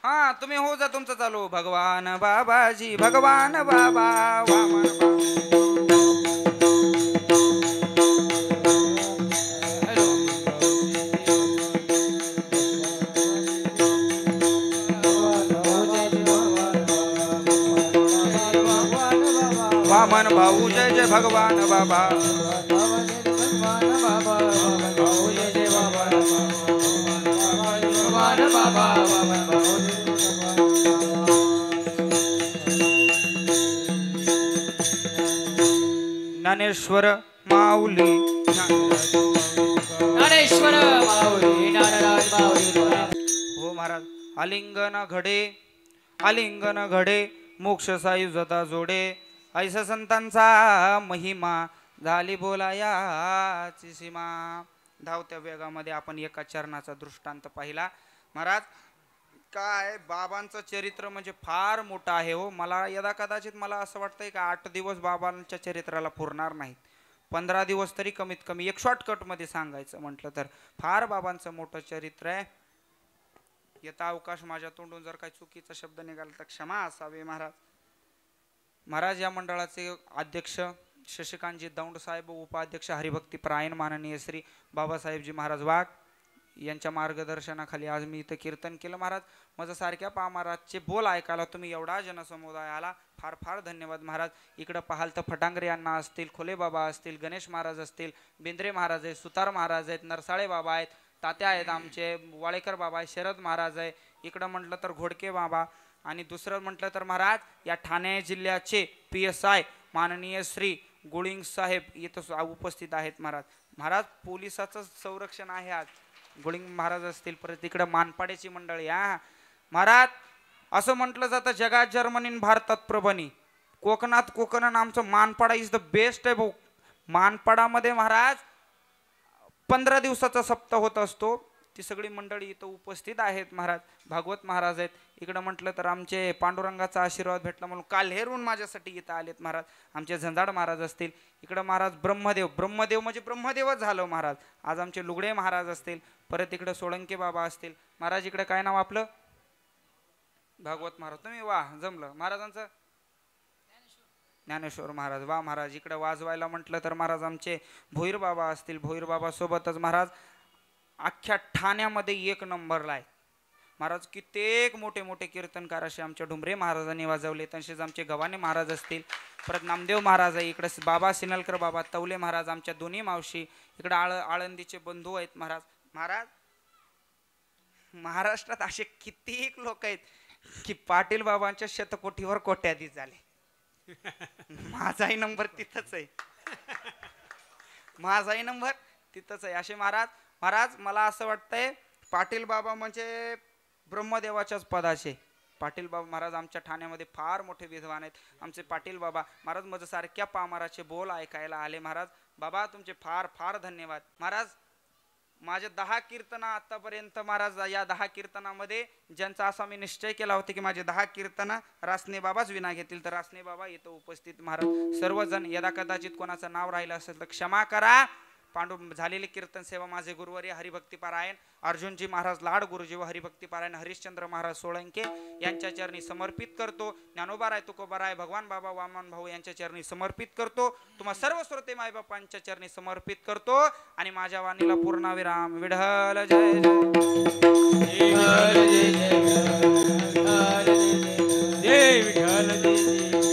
हा तुम्ही हो जा, तुमचं चालू. भगवान बाबाजी भगवान बाबा, वामन वामन भाऊ जय जय भगवान बाबा. ज्ञानेश्वर माऊली, ज्ञानेश्वर माऊली, ज्ञानराज माऊली. हो महाराज. आलिंगन घडे मोक्ष सायुजता जोडे, ऐसा संतांचा महिमा झाली बोलायाची सीमा. धावत्या वेगामध्ये आपण एका चरणाचा दृष्टांत पाहिला. महाराज काय बाबांचं चरित्र म्हणजे फार मोठं आहे हो. मला यदा कदाचित मला असं वाटतंय का 8 दिवस बाबांच्या चरित्राला पुरणार नाहीत. 15 दिवस तरी कमीत कमी. एक शॉर्टकटमध्ये सांगायचं म्हटलं तर फार बाबांचं मोठं चरित्र आहे. येता अवकाश माझ्या तोंडून जर काही चुकीचा शब्द निघाला तर क्षमा असावी महाराज. महाराज या मंडळाचे अध्यक्ष शशिकांतजी दौंड साहेब, उपाध्यक्ष हरिभक्ती परायण माननीय श्री बाबासाहेबजी महाराज वाघ यांच्या मार्गदर्शनाखाली आज मी इथं कीर्तन केलं. महाराज माझं सारख्या महाराजचे बोल ऐकायला तुम्ही एवढा जनसमुदाय आला, फार फार धन्यवाद महाराज. इकडं पाहाल तर फटांगरे यांना असतील, खोले बाबा असतील, गणेश महाराज असतील, बेंद्रे महाराज आहेत, सुतार महाराज आहेत, नरसाळे बाबा आहेत, तात्या आहेत आमचे, वाळेकर बाबा आहेत, शरद महाराज आहे. इकडं म्हटलं तर घोडके बाबा, आणि दुसरं म्हटलं तर महाराज या ठाणे जिल्ह्याचे PSI माननीय श्री गुळिंग साहेब इथं उपस्थित आहेत महाराज. महाराज पोलिसाचं संरक्षण आहे आज. गुळिंग महाराज असतील, परत इकडं मानपाड्याची मंडळी. हा महाराज असं म्हटलं जातं जगात जर्मनी भारतात प्रभणी, कोकणात कोकण आमचं मानपाडा इज द बेस्ट आहे भाऊ. मानपाडामध्ये महाराज 15 दिवसाचा सप्ताह होत असतो. ती सगळी मंडळी इथं उपस्थित आहेत महाराज. भागवत महाराज आहेत. इकडं म्हटलं तर आमचे पांडुरंगाचा आशीर्वाद भेटला म्हणून काल्हेरून माझ्यासाठी इथं आलेत महाराज. आमचे झंजाड महाराज असतील. इकडं महाराज ब्रह्मदेव म्हणजे ब्रह्मदेवच झालं महाराज. आज आमचे लुगडे महाराज असतील. परत इकडं सोळंके बाबा असतील. महाराज इकडं काय नाव आपलं? भागवत महाराज. तुम्ही वा जमलं. महाराजांचं ज्ञानेश्वर महाराज. वा महाराज. इकडं वाजवायला म्हटलं तर महाराज आमचे भोईर बाबा असतील. भोईर बाबा सोबतच महाराज अख्ख्या ठाण्यामध्ये 1 नंबरला आहे महाराज. कित्येक मोठे मोठे कीर्तनकार असे आमच्या डुमरे महाराजांनी वाजवले. तसेच आमचे गव्हाणे महाराज असतील. परत नामदेव महाराज आहे. इकडे बाबा सिनलकर बाबा तवले महाराज आमच्या दोन्ही मावशी. इकडे आळंदीचे बंधू आहेत महाराज. महाराज महाराष्ट्रात असे कित्येक लोक आहेत की पाटील बाबांच्या शतकोटीवर कोट्याधीश झाले. माझाही नंबर तिथंच आहे. माझाही नंबर तिथंच आहे. असे महाराज मला असं वाटतंय पाटील बाबा म्हणजे ब्रह्मदेवाच्याच पदाचे. पाटील बाबा महाराज आमच्या ठाण्यामध्ये फार मोठे विद्वान आहेत. आमचे पाटील बाबा महाराज माझं सारख्या पामाराचे बोल ऐकायला आले महाराज. बाबा तुमचे फार फार धन्यवाद महाराज. माझे 10 कीर्तना आतापर्यंत महाराज. या 10 कीर्तनामध्ये ज्यांचा असा मी निश्चय केला होता की माझे 10 कीर्तना रासने बाबाच विना घेतील, तर रासने बाबा इथं उपस्थित महाराज. सर्वजण यदा कदाचित कोणाचं नाव राहिलं असेल तर क्षमा करा. पांडू झालेले कीर्तन सेवा माझे गुरुवर्य हरिभक्ती पारायण अर्जुनजी महाराज लाड गुरुजी व हरिभक्ती पारायण हरिश्चंद्र महाराज सोळंके यांच्या चरणी समर्पित करतो. ज्ञानोबा राय तुकोबा राय भगवान बाबा वामन भाऊ यांच्या चरणी समर्पित करतो. तुम्हा सर्व श्रोते मायबापांच्या चरणी समर्पित करतो. आणि माझ्या वाणीला पूर्णविराम. विठ्ठल जय जय. जय विठ्ठल जय जय.